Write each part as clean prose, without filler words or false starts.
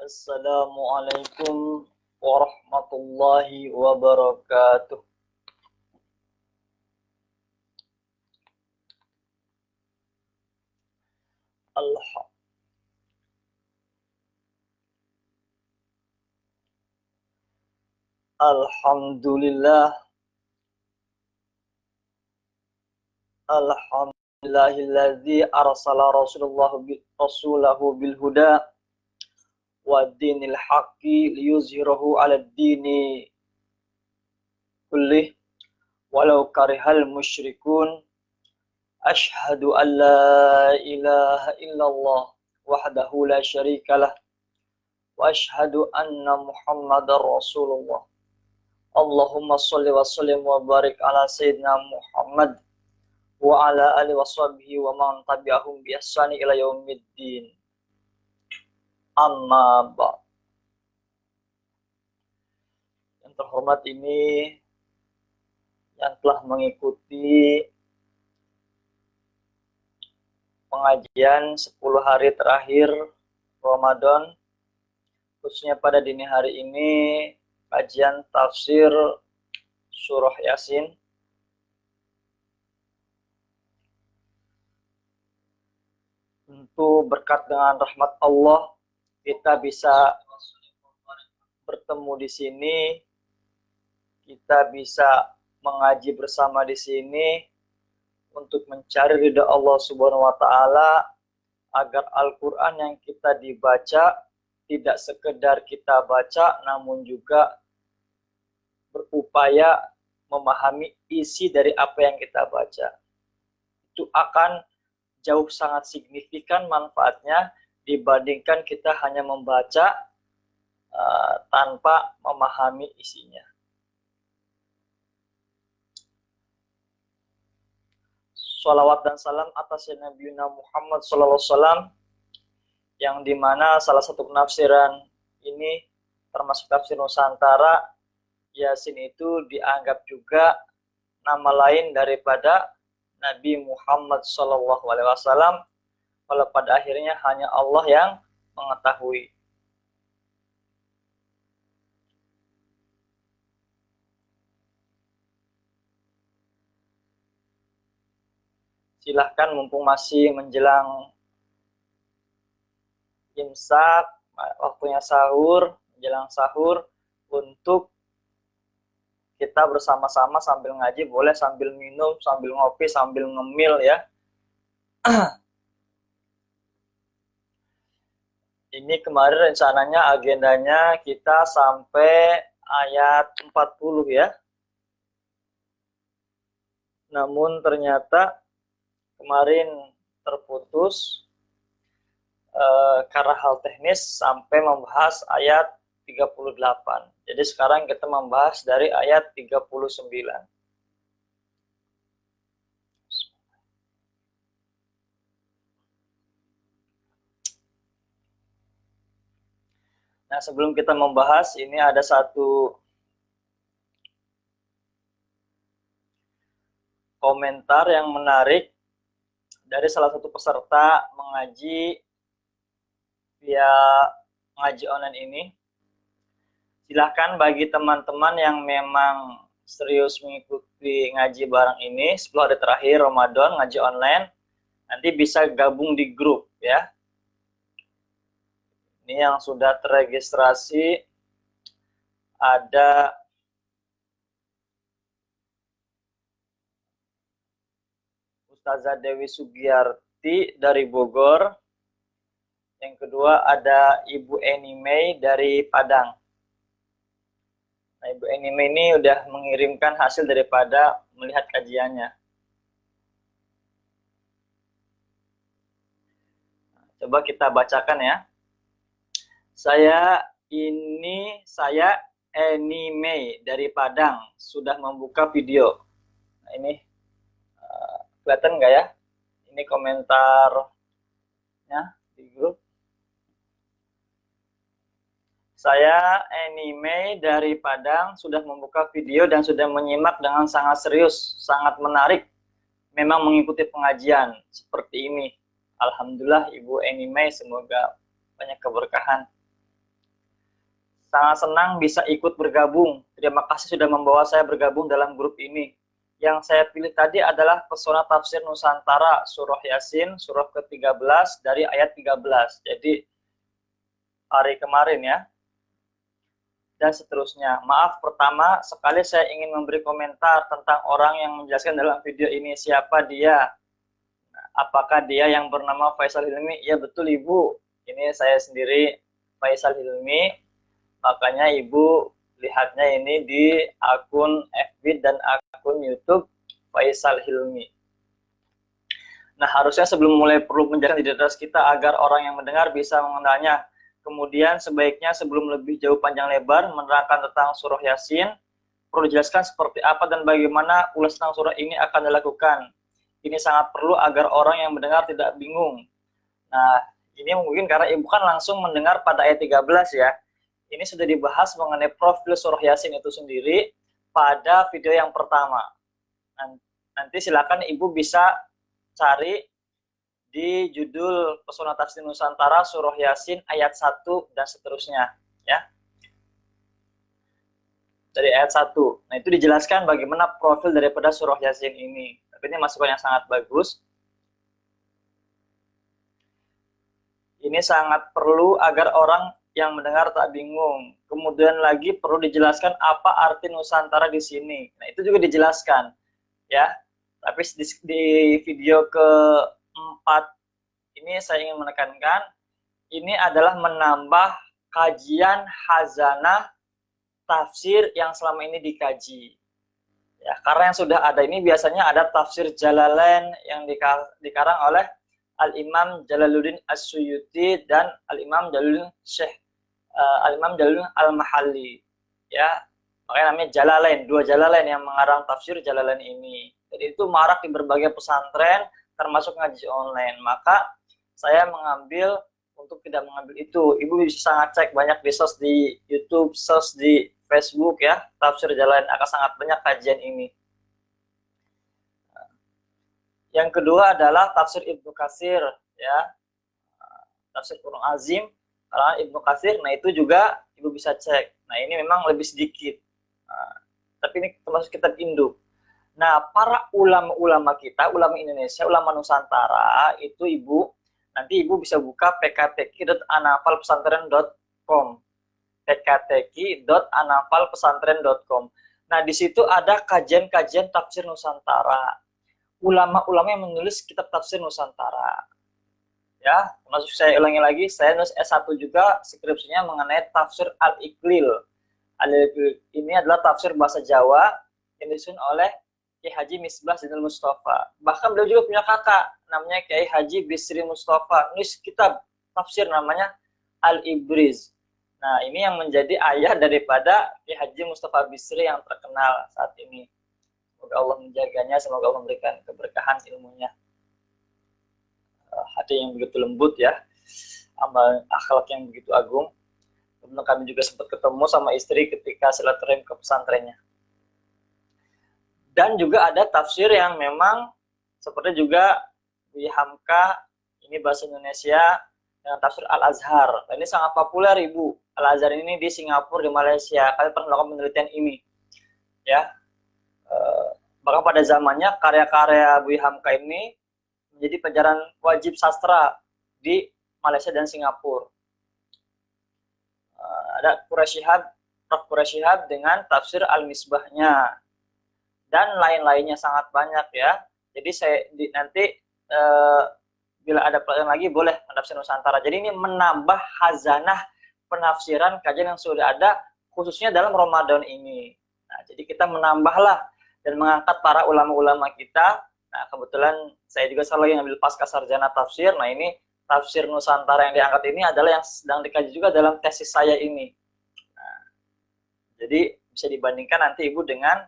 Assalamualaikum warahmatullahi wabarakatuh. Alha- Alhamdulillah. Alhamdulillahilladzi arsala rasulahu bil huda wa dinil haqqi liyuzhirahu 'alad dini kullih walau karihal musyrikun. Ashhadu an la ilaha illallah wahdahu la syarikalah wa ashhadu anna muhammadar rasulullah. Allahumma sholli wa sallim wa barik ala sayyidina Muhammad wa ala alihi washabihi wa man tabi'ahum bi ihsani ila yaumiddin. Amma ba'd. Yang terhormat ini yang telah mengikuti pengajian 10 hari terakhir Ramadan, khususnya pada dini hari ini kajian tafsir surah Yasin. Tentu berkat dengan rahmat Allah kita bisa bertemu di sini, kita bisa mengaji bersama di sini untuk mencari ridha Allah Subhanahu wa taala, agar Al-Qur'an yang kita dibaca tidak sekedar kita baca, namun juga berupaya memahami isi dari apa yang kita baca. Itu akan jauh sangat signifikan manfaatnya dibandingkan kita hanya membaca tanpa memahami isinya. Shalawat dan salam atas Nabi Muhammad SAW, yang dimana salah satu penafsiran ini termasuk tafsir Nusantara, Yasin itu dianggap juga nama lain daripada Nabi Muhammad SAW, walau pada akhirnya hanya Allah yang mengetahui. Silahkan mumpung masih menjelang imsak, waktunya sahur, menjelang sahur, untuk kita bersama-sama sambil ngaji, boleh sambil minum, sambil ngopi, sambil ngemil ya. Ini kemarin rencananya agendanya kita sampai ayat 40 ya. Namun ternyata kemarin terputus karena hal teknis sampai membahas ayat 38. Jadi sekarang kita membahas dari ayat 39. Nah, sebelum kita membahas, ini ada satu komentar yang menarik dari salah satu peserta mengaji via ngaji online ini. Silahkan bagi teman-teman yang memang serius mengikuti ngaji bareng ini 10 hari terakhir Ramadan ngaji online, nanti bisa gabung di grup ya. Ini yang sudah terregistrasi ada Ustazah Dewi Sugiyarti dari Bogor. Yang kedua ada Ibu Eni Mei dari Padang. Nah, Ibu Eni Mei ini udah mengirimkan hasil daripada melihat kajiannya. Coba kita bacakan ya. Saya Eni Mei dari Padang sudah membuka video. Nah, ini kelihatan nggak ya? Ini komentarnya di grup. Saya Eni Mei dari Padang sudah membuka video dan sudah menyimak dengan sangat serius, sangat menarik. Memang mengikuti pengajian seperti ini. Alhamdulillah Ibu Eni Mei, semoga banyak keberkahan. Sangat senang bisa ikut bergabung. Terima kasih sudah membawa saya bergabung dalam grup ini. Yang saya pilih tadi adalah Pesona Tafsir Nusantara, Surah Yasin, surah ke-13 dari ayat 13. Jadi hari kemarin ya. Dan seterusnya. Maaf, pertama sekali saya ingin memberi komentar tentang orang yang menjelaskan dalam video ini siapa dia. Apakah dia yang bernama Faisal Hilmi? Ya betul Ibu, ini saya sendiri Faisal Hilmi. Makanya Ibu lihatnya ini di akun FB dan akun YouTube Faisal Hilmi. Nah, harusnya sebelum mulai perlu menjelaskan identitas kita agar orang yang mendengar bisa mengenalnya. Kemudian sebaiknya sebelum lebih jauh panjang lebar menerangkan tentang surah Yasin, perlu dijelaskan seperti apa dan bagaimana ulasan tentang surah ini akan dilakukan. Ini sangat perlu agar orang yang mendengar tidak bingung. Nah, ini mungkin karena Ibu kan langsung mendengar pada ayat 13 ya. Ini sudah dibahas mengenai profil surah Yasin itu sendiri pada video yang pertama. Nanti silakan Ibu bisa cari di judul Pesona Tafsir Nusantara Surah Yasin ayat 1 dan seterusnya ya. Dari ayat 1. Nah, itu dijelaskan bagaimana profil daripada surah Yasin ini. Tapi ini masukan yang sangat bagus. Ini sangat perlu agar orang yang mendengar tak bingung. Kemudian lagi perlu dijelaskan apa arti Nusantara di sini. Nah, itu juga dijelaskan ya. Tapi di video keempat ini saya ingin menekankan, ini adalah menambah kajian hazanah tafsir yang selama ini dikaji. Ya, karena yang sudah ada ini biasanya ada tafsir Jalalain yang dikarang oleh Al-Imam Jalaluddin As-Suyuti dan Al-Imam Jalaluddin Al-Imam Jalaluddin Al-Mahalli. Ya, makanya namanya Jalalain, dua Jalalain yang mengarang tafsir Jalalain ini. Jadi itu marak di berbagai pesantren termasuk ngaji online. Maka saya mengambil untuk tidak mengambil itu. Ibu bisa sangat cek banyak di search di YouTube, search di Facebook ya, tafsir Jalalain akan sangat banyak kajian ini. Yang kedua adalah tafsir Ibnu Katsir ya. Tafsir Qur'an Azim kalangan Ibnu Katsir. Nah, itu juga Ibu bisa cek. Nah, ini memang lebih sedikit. Tapi ini termasuk kitab induk. Nah, para ulama-ulama kita, ulama Indonesia, ulama Nusantara itu Ibu nanti Ibu bisa buka pktq.anafalpesantren.com, pktq.anafalpesantren.com. Nah, di situ ada kajian-kajian tafsir Nusantara. Ulama-ulama yang menulis kitab tafsir Nusantara. Ya, termasuk saya ulangi lagi, saya nulis S1 juga skripsinya mengenai tafsir Al-Iqlil. Al-Iqlil ini adalah tafsir bahasa Jawa yang disusun oleh Kiai Haji Misbah Zainal Mustafa. Bahkan beliau juga punya kakak namanya Kiai Haji Bisri Mustafa, nulis kitab tafsir namanya Al-Ibriz. Nah, ini yang menjadi ayah daripada Kiai Haji Mustafa Bisri yang terkenal saat ini. Semoga Allah menjaganya, semoga Allah memberikan keberkahan ilmunya. Hati yang begitu lembut ya, amal akhlak yang begitu agung. Kemudian kami juga sempat ketemu sama istri ketika silaturahim ke pesantrennya. Dan juga ada tafsir yang memang seperti juga di Hamka, ini bahasa Indonesia, dengan tafsir Al-Azhar. Ini sangat populer Ibu. Al-Azhar ini di Singapura, di Malaysia. Kalian pernah melakukan penelitian ini. Ya. Bahkan pada zamannya karya-karya Bu Hamka ini menjadi pelajaran wajib sastra di Malaysia dan Singapura. Ada Prof. Quraisyihab dengan tafsir Al-Misbahnya. Dan lain-lainnya sangat banyak ya. Jadi saya nanti bila ada pelajaran lagi boleh menafsir Nusantara. Jadi ini menambah hazanah penafsiran kajian yang sudah ada khususnya dalam Ramadan ini. Nah, jadi kita menambahlah dan mengangkat para ulama-ulama kita. Nah, kebetulan saya juga selalu ngambil pasca sarjana tafsir. Nah, ini tafsir Nusantara yang diangkat ini adalah yang sedang dikaji juga dalam tesis saya ini. Nah, jadi bisa dibandingkan nanti Ibu dengan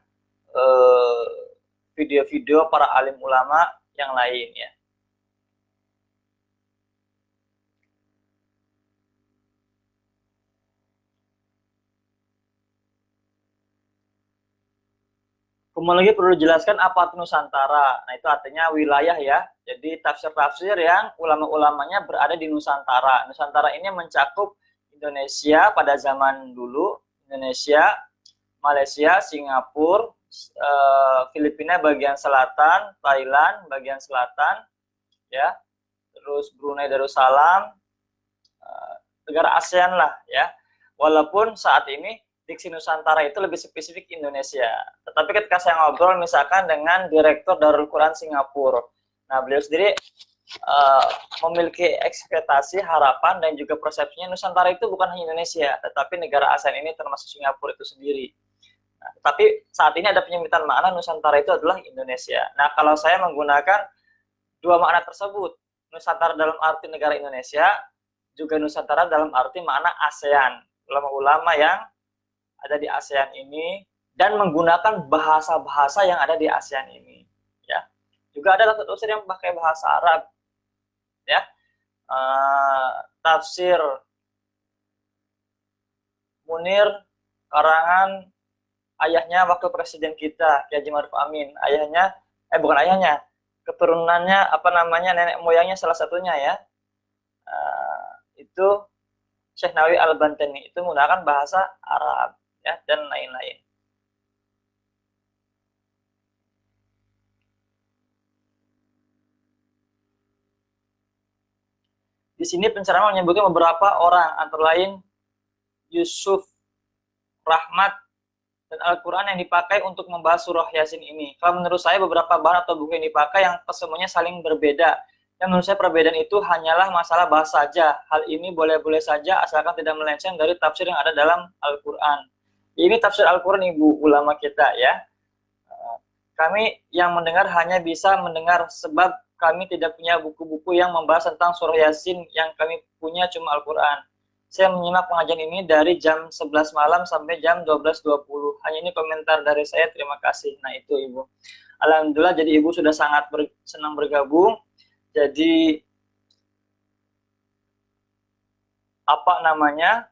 video-video para alim ulama yang lain ya. Kemudian lagi perlu dijelaskan apa itu Nusantara. Nah, itu artinya wilayah ya. Jadi tafsir-tafsir yang ulama-ulamanya berada di Nusantara. Nusantara ini mencakup Indonesia pada zaman dulu, Indonesia, Malaysia, Singapura, Filipina bagian selatan, Thailand bagian selatan, ya, terus Brunei Darussalam, negara ASEAN lah ya. Walaupun saat ini diksi Nusantara itu lebih spesifik Indonesia. Tetapi ketika saya ngobrol misalkan dengan Direktur Darul Quran Singapura, nah beliau sendiri memiliki ekspektasi, harapan, dan juga persepsinya Nusantara itu bukan hanya Indonesia, tetapi negara ASEAN ini termasuk Singapura itu sendiri. Nah, tapi saat ini ada penyempitan makna Nusantara itu adalah Indonesia. Nah, kalau saya menggunakan dua makna tersebut, Nusantara dalam arti negara Indonesia, juga Nusantara dalam arti makna ASEAN, ulama-ulama yang ada di ASEAN ini dan menggunakan bahasa-bahasa yang ada di ASEAN ini, ya. Juga ada tafsir yang pakai bahasa Arab, ya. Tafsir Munir karangan ayahnya waktu presiden kita, Kiai Haji Maruf Amin. Ayahnya, bukan ayahnya, keturunannya apa namanya, nenek moyangnya salah satunya ya. Itu Syekh Nawawi Al-Bantani itu menggunakan bahasa Arab ya, dan lain-lain. Di sini penceramah menyebutkan beberapa orang, antara lain Yusuf Rahmat dan Al-Quran yang dipakai untuk membahas surah Yasin ini. Kalau menurut saya beberapa bahan atau buku yang dipakai yang kesemuanya saling berbeda. Yang menurut saya perbedaan itu hanyalah masalah bahasa saja. Hal ini boleh-boleh saja asalkan tidak melenceng dari tafsir yang ada dalam Al-Quran. Ini tafsir Al-Quran ibu ulama kita ya. Kami yang mendengar hanya bisa mendengar sebab kami tidak punya buku-buku yang membahas tentang surah Yasin. Yang kami punya cuma Al-Quran. Saya menyimak pengajian ini dari jam 11 malam sampai jam 12.20. Hanya ini komentar dari saya, terima kasih. Nah itu Ibu. Alhamdulillah, jadi Ibu sudah sangat senang bergabung. Jadi, apa namanya,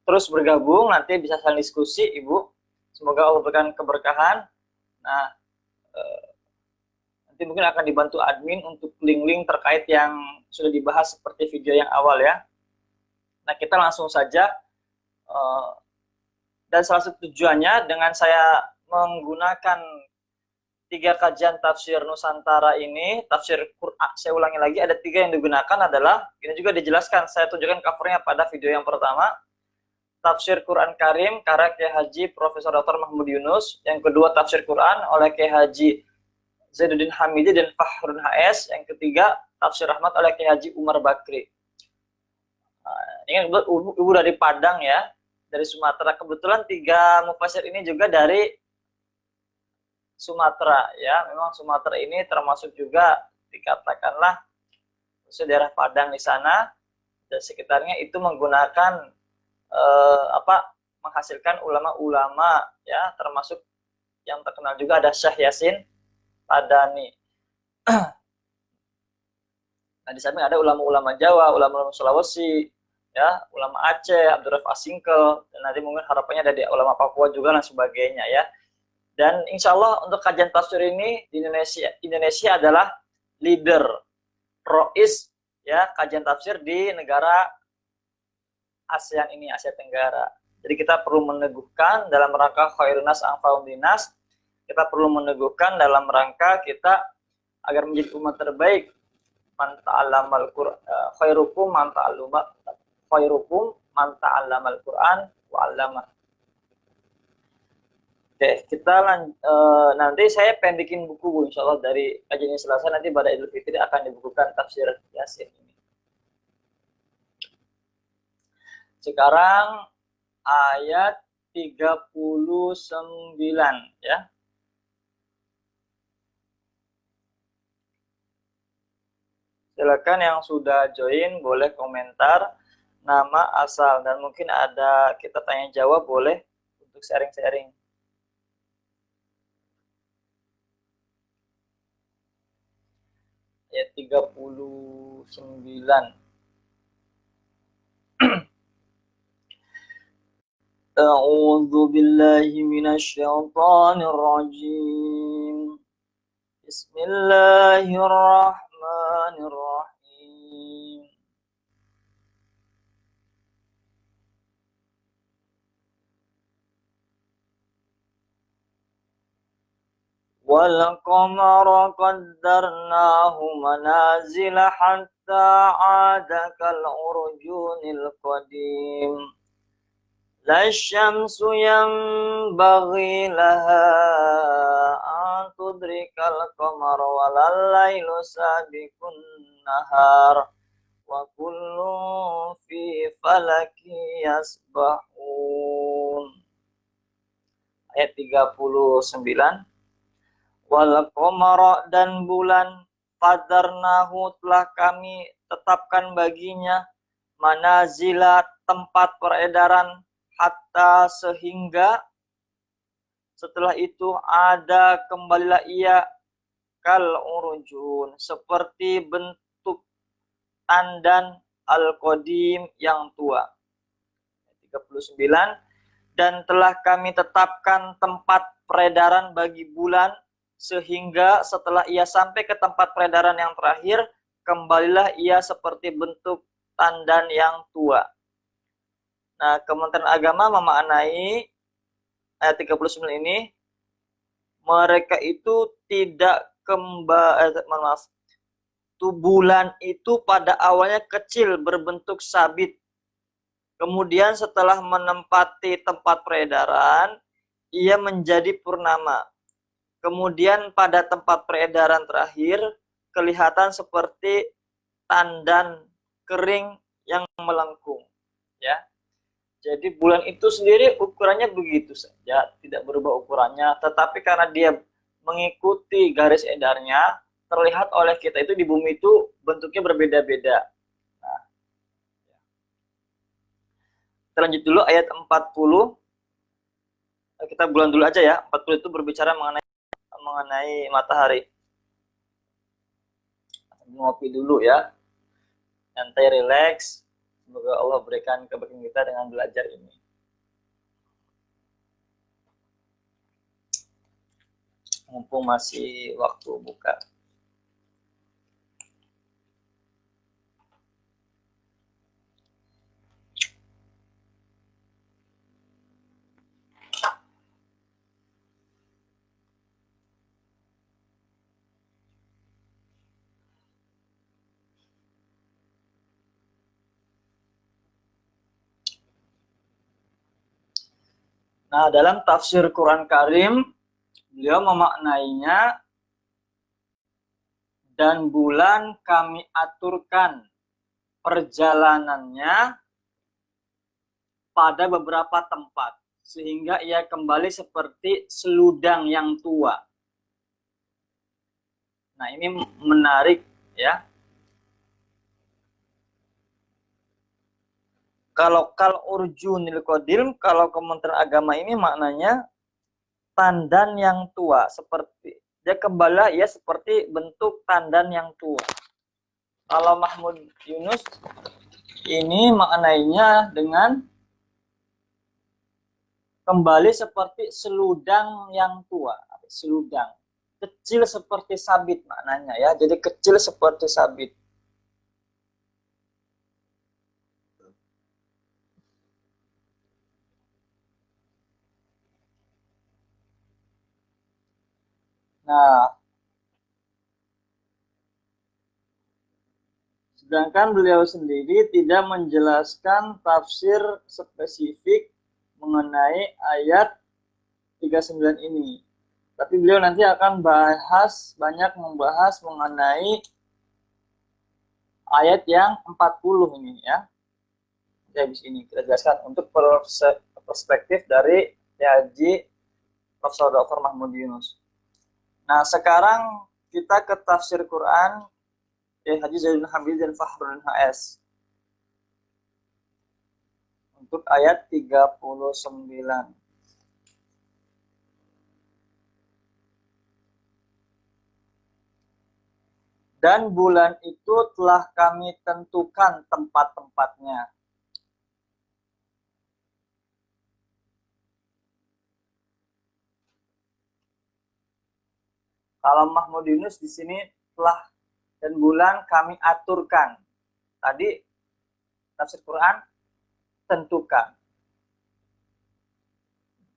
terus bergabung, nanti bisa saling diskusi Ibu. Semoga Allah berikan keberkahan. Nah, nanti mungkin akan dibantu admin untuk link-link terkait yang sudah dibahas seperti video yang awal ya. Nah, kita langsung saja. Dan salah satu tujuannya dengan saya menggunakan 3 kajian tafsir Nusantara ini, tafsir Quran, saya ulangi lagi, ada 3 yang digunakan adalah, ini juga dijelaskan, saya tunjukkan covernya pada video yang pertama, tafsir Quran Karim, karya Kiai Haji Profesor Dr. Mahmud Yunus, yang kedua tafsir Quran oleh Kiai Haji Zainuddin Hamidi dan Fahrun HS, yang ketiga tafsir Rahmat oleh Kiai Haji Umar Bakri. Ini Ibu dari Padang ya, dari Sumatera. Kebetulan 3 mufasir ini juga dari Sumatera ya. Memang Sumatera ini termasuk juga dikatakanlah daerah Padang di sana dan sekitarnya itu menggunakan menghasilkan ulama-ulama ya, termasuk yang terkenal juga ada Syekh Yasin Padani. Nah, di samping ada ulama-ulama Jawa, ulama-ulama Sulawesi, ya, ulama Aceh, Abdurrahman Asingkel, dan nanti mungkin harapannya ada di ulama Papua juga dan sebagainya ya. Dan insya Allah untuk kajian tafsir ini di Indonesia adalah leader, rois ya, kajian tafsir di negara ASEAN ini, Asia Tenggara. Jadi kita perlu meneguhkan dalam rangka khairun nas anfa'un linnas, kita perlu meneguhkan dalam rangka kita agar menjadi umat terbaik. Man ta'allamal Qur'an, khairukum man ta'allamal Qur'an wa 'allamah. Oke, kita nanti saya pengen bikin buku Bu, insyaallah dari kajian Selasa nanti pada Idul Fitri akan dibukukan tafsir Yasin ini. Sekarang ayat 39 ya. Silakan yang sudah join boleh komentar nama, asal, dan mungkin ada kita tanya jawab boleh untuk sharing-sharing. Ayat 39. A'udzu billahi minasyaitonir rajim. Bismillahirrahmanirrahim. والقمر قدرناه منازل حتى عاد كالعرجون القديم لا الشمس ينبغي لها أن تدرك القمر ولا الليل سابق النهار وكل في فلك يسبحون. Ayat 39. Wal qamara, dan bulan, qadarnahu, telah kami tetapkan baginya, manazila, tempat peredaran, hatta, sehingga, setelah itu ada kembalilah ia, kal urjun, seperti bentuk tandan al-qadim yang tua. 39. Dan telah kami tetapkan tempat peredaran bagi bulan, sehingga setelah ia sampai ke tempat peredaran yang terakhir, kembalilah ia seperti bentuk tandan yang tua. Nah, Kementerian Agama memaknai ayat 39 ini, mereka itu tidak bulan itu pada awalnya kecil, berbentuk sabit. Kemudian setelah menempati tempat peredaran, ia menjadi purnama. Kemudian pada tempat peredaran terakhir, kelihatan seperti tandan kering yang melengkung. Ya, jadi bulan itu sendiri ukurannya begitu saja, tidak berubah ukurannya. Tetapi karena dia mengikuti garis edarnya, terlihat oleh kita itu di bumi itu bentuknya berbeda-beda. Nah, kita lanjut dulu ayat 40. Kita bulan dulu aja ya. 40 itu berbicara mengenai matahari. Ngopi dulu ya, santai, relax. Semoga Allah berikan kebaikan kita dengan belajar ini. Mumpung masih waktu buka. Nah, dalam tafsir Quran Karim, beliau memaknainya, dan bulan kami aturkan perjalanannya pada beberapa tempat, sehingga ia kembali seperti seludang yang tua. Nah, ini menarik ya. Kalau kal urjunil qadim, kalau Kementerian Agama ini maknanya tandan yang tua, seperti dia kembali ya seperti bentuk tandan yang tua. Kalau Mahmud Yunus ini maknanya dengan kembali seperti seludang yang tua, seludang kecil seperti sabit maknanya ya. Jadi kecil seperti sabit. Nah, sedangkan beliau sendiri tidak menjelaskan tafsir spesifik mengenai ayat 39 ini. Tapi beliau nanti akan banyak membahas mengenai ayat yang 40 ini ya. Jadi habis ini kita jelaskan untuk perspektif dari Haji Profesor Dr. Mahmud Yunus. Nah, sekarang kita ke tafsir Quran Haji Zainuddin Hamid dan Fahrudin HS. Untuk ayat 39. Dan bulan itu telah kami tentukan tempat-tempatnya. Kalau Mahmud Yunus di sini telah, dan bulan kami aturkan. Tadi tafsir Quran tentukan.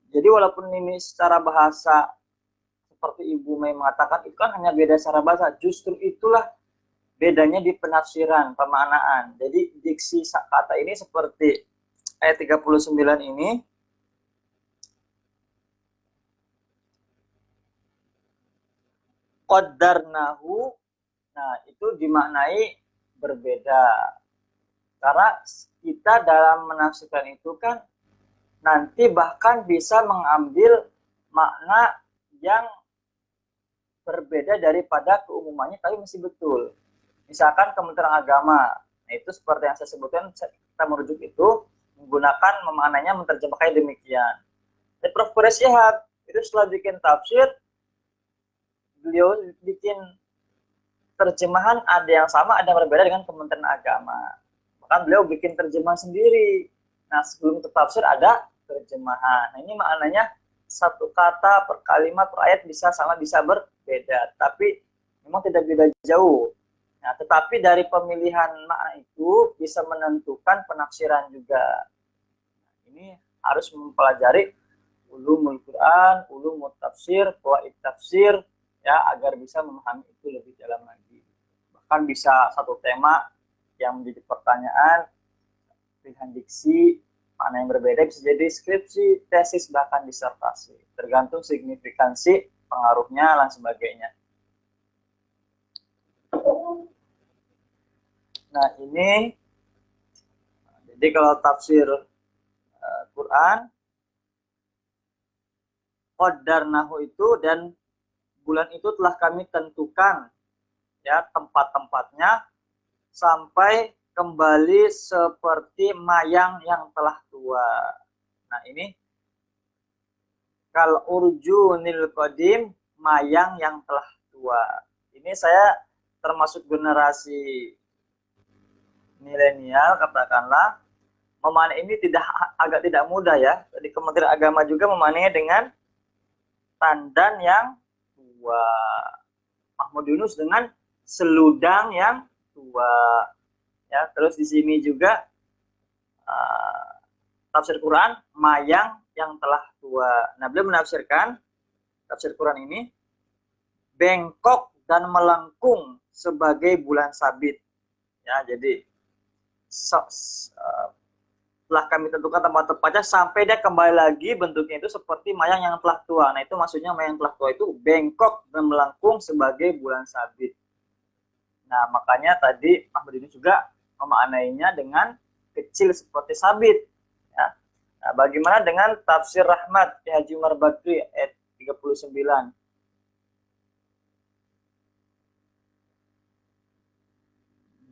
Jadi walaupun ini secara bahasa seperti Ibu Mei mengatakan itu kan hanya beda secara bahasa. Justru itulah bedanya di penafsiran, pemaknaan. Jadi diksi kata ini seperti ayat 39 ini. Qaddarnahu, nah itu dimaknai berbeda. Karena kita dalam menafsirkan itu kan nanti bahkan bisa mengambil makna yang berbeda daripada keumumannya, tapi masih betul. Misalkan Kementerian Agama, nah itu seperti yang saya sebutkan, kita merujuk itu menggunakan memaknainya, menerjemahkannya demikian. Dan Prof. Quraish Shihab itu setelah bikin tafsir, beliau bikin terjemahan ada yang sama, ada yang berbeda dengan Kementerian Agama. Bahkan beliau bikin terjemahan sendiri. Nah, sebelum tafsir ada terjemahan. Nah, ini maknanya satu kata per kalimat per ayat bisa sama bisa berbeda, tapi memang tidak beda jauh. Nah, tetapi dari pemilihan makna itu bisa menentukan penafsiran juga. Ini harus mempelajari ulumul Quran, ulumul tafsir, fawaid tafsir, ya, agar bisa memahami itu lebih dalam lagi. Bahkan bisa satu tema yang menjadi pertanyaan, pilihan diksi, makna yang berbeda bisa jadi skripsi, tesis, bahkan disertasi. Tergantung signifikansi, pengaruhnya, dan sebagainya. Nah, ini jadi kalau tafsir Quran, qaddarnahu itu, dan bulan itu telah kami tentukan ya tempat-tempatnya sampai kembali seperti mayang yang telah tua. Nah, ini kal urjunil qadim, mayang yang telah tua. Ini saya termasuk generasi milenial, katakanlah. Memaknai ini agak tidak mudah ya. Jadi Kementerian Agama juga memaknainya dengan tandan yang tua. Mahmud Yunus dengan seludang yang tua. Ya, terus di sini juga tafsir Quran mayang yang telah tua. Nah, beliau menafsirkan tafsir Quran ini bengkok dan melengkung sebagai bulan sabit. Ya, jadi telah kami tentukan tempat tepatnya sampai dia kembali lagi bentuknya itu seperti mayang yang telah tua. Nah, itu maksudnya mayang telah tua itu bengkok dan melengkung sebagai bulan sabit. Nah, makanya tadi Ahmad ini juga memaknainya dengan kecil seperti sabit. Ya. Nah, bagaimana dengan tafsir Rahmat Haji Umar Bakri ayat 39?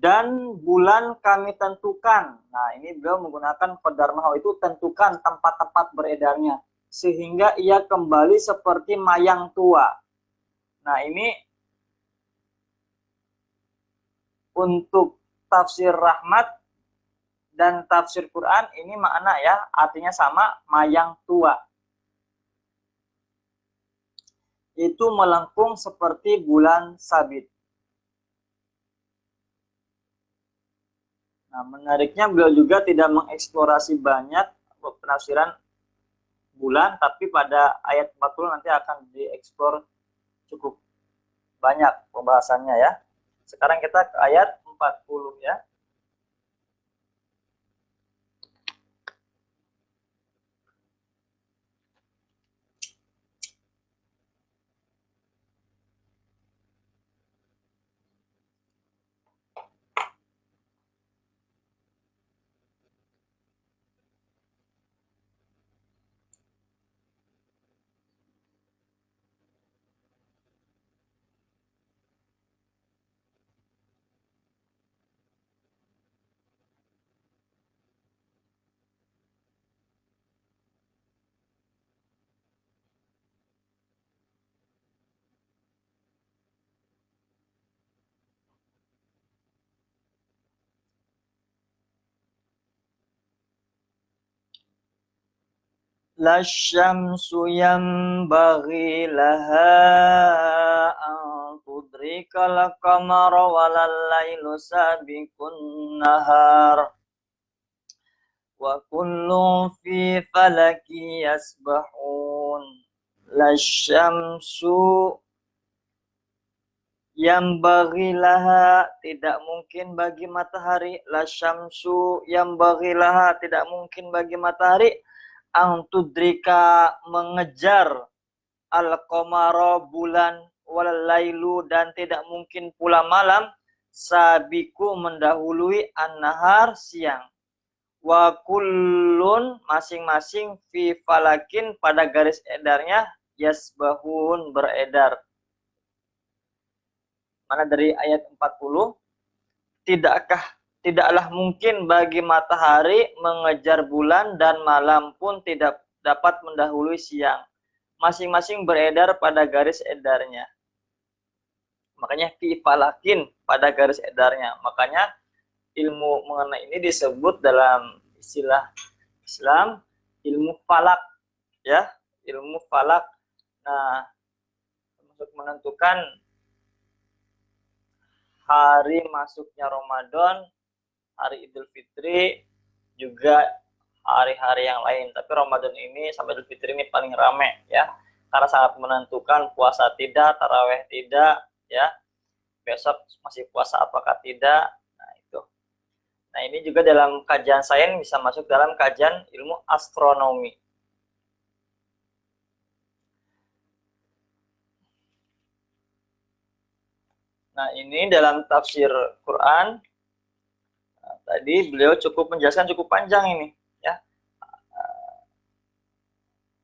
Dan bulan kami tentukan. Nah, ini beliau menggunakan qadarnahu itu tentukan tempat-tempat beredarnya sehingga ia kembali seperti mayang tua. Nah, ini untuk tafsir Rahmat dan tafsir Quran ini makna ya, artinya sama, mayang tua. Itu melengkung seperti bulan sabit. Nah, menariknya beliau juga tidak mengeksplorasi banyak penafsiran bulan, tapi pada ayat 40 nanti akan dieksplor cukup banyak pembahasannya ya. Sekarang kita ke ayat 40 ya. La syamsu yanbaghi laha an tudrikal qamara walal lailu sabiqun nahar wa kullu fi falaki yasbahun. La syamsu yang bagilaha, tidak mungkin bagi matahari. La syamsu yang bagilaha, tidak mungkin bagi matahari. Ang tudrika, mengejar. Al-qamara, bulan. Wal lailu, dan tidak mungkin pula malam. Sabiku, mendahului. An-nahar, siang. Wa kullun, masing-masing. Fi falakin, pada garis edarnya. Yasbahun, beredar. Mana dari ayat 40, tidaklah mungkin bagi matahari mengejar bulan, dan malam pun tidak dapat mendahului siang. Masing-masing beredar pada garis edarnya. Makanya fi falakin, pada garis edarnya. Makanya ilmu mengenai ini disebut dalam istilah Islam ilmu falak, ya, ilmu falak. Nah, untuk menentukan hari masuknya Ramadan, hari Idul Fitri, juga hari-hari yang lain. Tapi Ramadan ini sampai Idul Fitri ini paling rame, ya, karena sangat menentukan puasa tidak, taraweh tidak, ya, besok masih puasa apakah tidak. Nah itu. Nah ini juga dalam kajian sains bisa masuk dalam kajian ilmu astronomi. Nah ini dalam tafsir Quran. Nah, tadi beliau cukup menjelaskan cukup panjang ini, ya.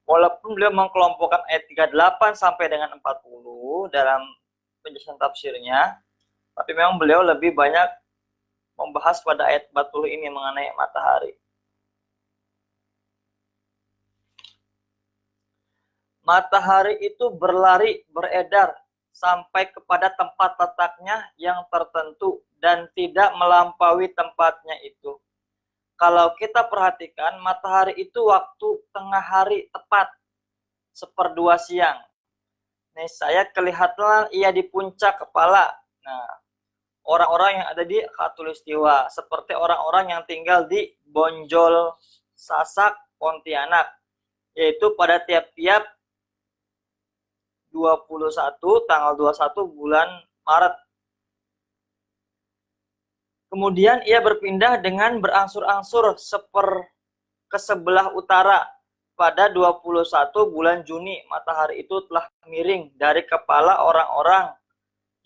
Walaupun beliau mengkelompokkan ayat 38 sampai dengan 40 dalam penjelasan tafsirnya, tapi memang beliau lebih banyak membahas pada ayat 40 ini mengenai matahari. Matahari itu berlari, beredar sampai kepada tempat letaknya yang tertentu dan tidak melampaui tempatnya itu. Kalau kita perhatikan, matahari itu waktu tengah hari tepat, 1/2 siang. Nih saya kelihatan ia di puncak kepala. Nah, orang-orang yang ada di Khatulistiwa, seperti orang-orang yang tinggal di Bonjol, Sasak, Pontianak, yaitu pada tiap-tiap 21, tanggal 21 bulan Maret. Kemudian ia berpindah dengan berangsur-angsur ke sebelah utara. Pada 21 bulan Juni, matahari itu telah miring dari kepala orang-orang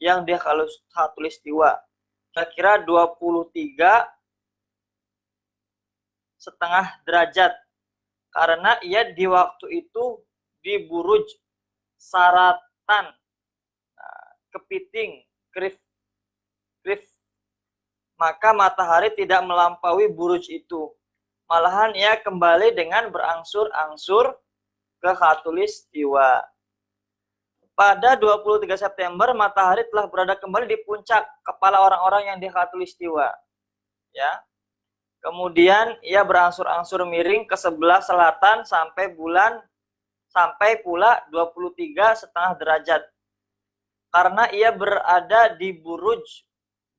yang di Khatulistiwa. Kira-kira 23,5 derajat. Karena ia di waktu itu di Buruj Saratan, kepiting, krif, maka matahari tidak melampaui buruj itu. Malahan ia kembali dengan berangsur-angsur ke Khatulistiwa. Pada 23 September, matahari telah berada kembali di puncak kepala orang-orang yang di Khatulistiwa. Ya. Kemudian ia berangsur-angsur miring ke sebelah selatan sampai pula 23,5 derajat. Karena ia berada di Buruj,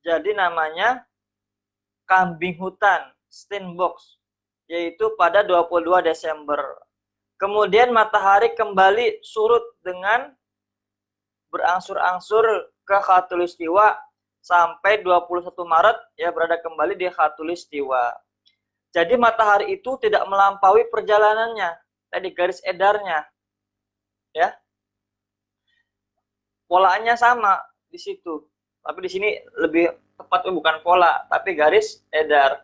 jadi namanya kambing hutan, Steenboks, yaitu pada 22 Desember. Kemudian matahari kembali surut dengan berangsur-angsur ke Khatulistiwa sampai 21 Maret ia berada kembali di Khatulistiwa. Jadi matahari itu tidak melampaui perjalanannya, tadi garis edarnya. Ya. Polanya sama di situ. Tapi di sini lebih tepat bukan pola, tapi garis edar.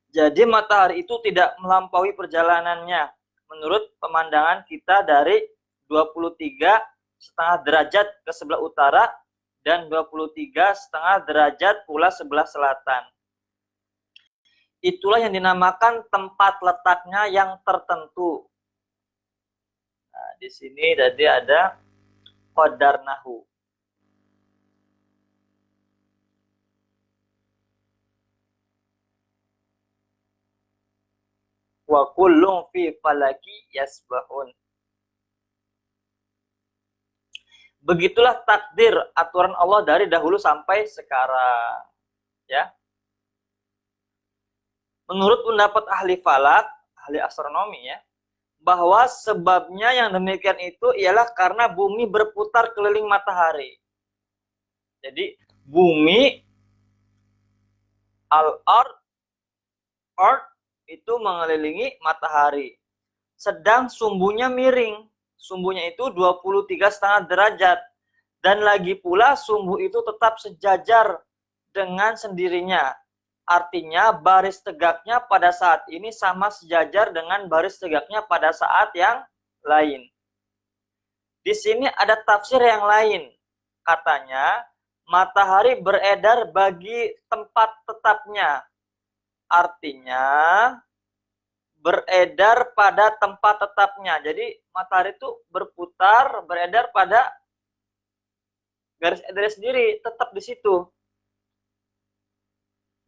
Jadi matahari itu tidak melampaui perjalanannya menurut pemandangan kita dari 23,5 derajat ke sebelah utara dan 23,5 derajat pula sebelah selatan. Itulah yang dinamakan tempat letaknya yang tertentu. Nah, di sini tadi ada qadar nahu. wa kullun fi falaki yasbahun. Begitulah takdir aturan Allah dari dahulu sampai sekarang, ya. Menurut pendapat ahli falak, ahli astronomi ya, bahwa sebabnya yang demikian itu ialah karena bumi berputar keliling matahari. Jadi bumi Earth itu mengelilingi matahari. Sedang sumbunya miring. Sumbunya itu 23,5 derajat. Dan lagi pula sumbu itu tetap sejajar dengan sendirinya. Artinya baris tegaknya pada saat ini sama sejajar dengan baris tegaknya pada saat yang lain. Di sini ada tafsir yang lain. Katanya matahari beredar bagi tempat tetapnya. Artinya beredar pada tempat tetapnya. Jadi matahari itu berputar, beredar pada garis edarnya sendiri, tetap di situ.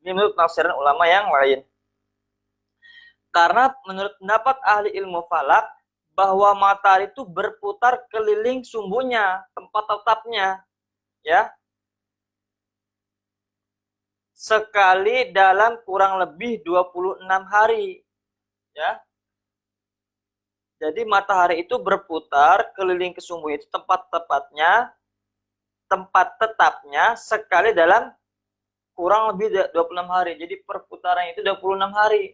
Ini menurut tafsiran ulama yang lain. Karena menurut pendapat ahli ilmu falak, bahwa matahari itu berputar keliling sumbunya, tempat tetapnya, ya, sekali dalam kurang lebih 26 hari, ya. Jadi matahari itu berputar keliling ke sumbu itu tempat tetapnya sekali dalam kurang lebih 26 hari. Jadi perputaran itu 26 hari.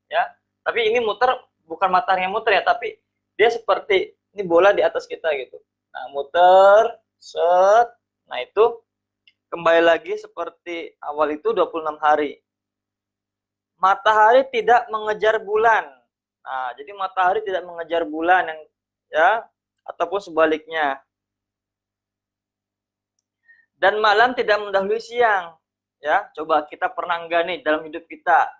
Ya. Tapi ini muter bukan matahari yang muter ya, tapi dia seperti ini bola di atas kita gitu. Nah, muter, set. Nah, itu kembali lagi seperti awal itu 26 hari. Matahari tidak mengejar bulan. Nah, jadi matahari tidak mengejar bulan yang ya ataupun sebaliknya. Dan malam tidak mendahului siang. Ya, coba kita pernah enggak nih dalam hidup kita?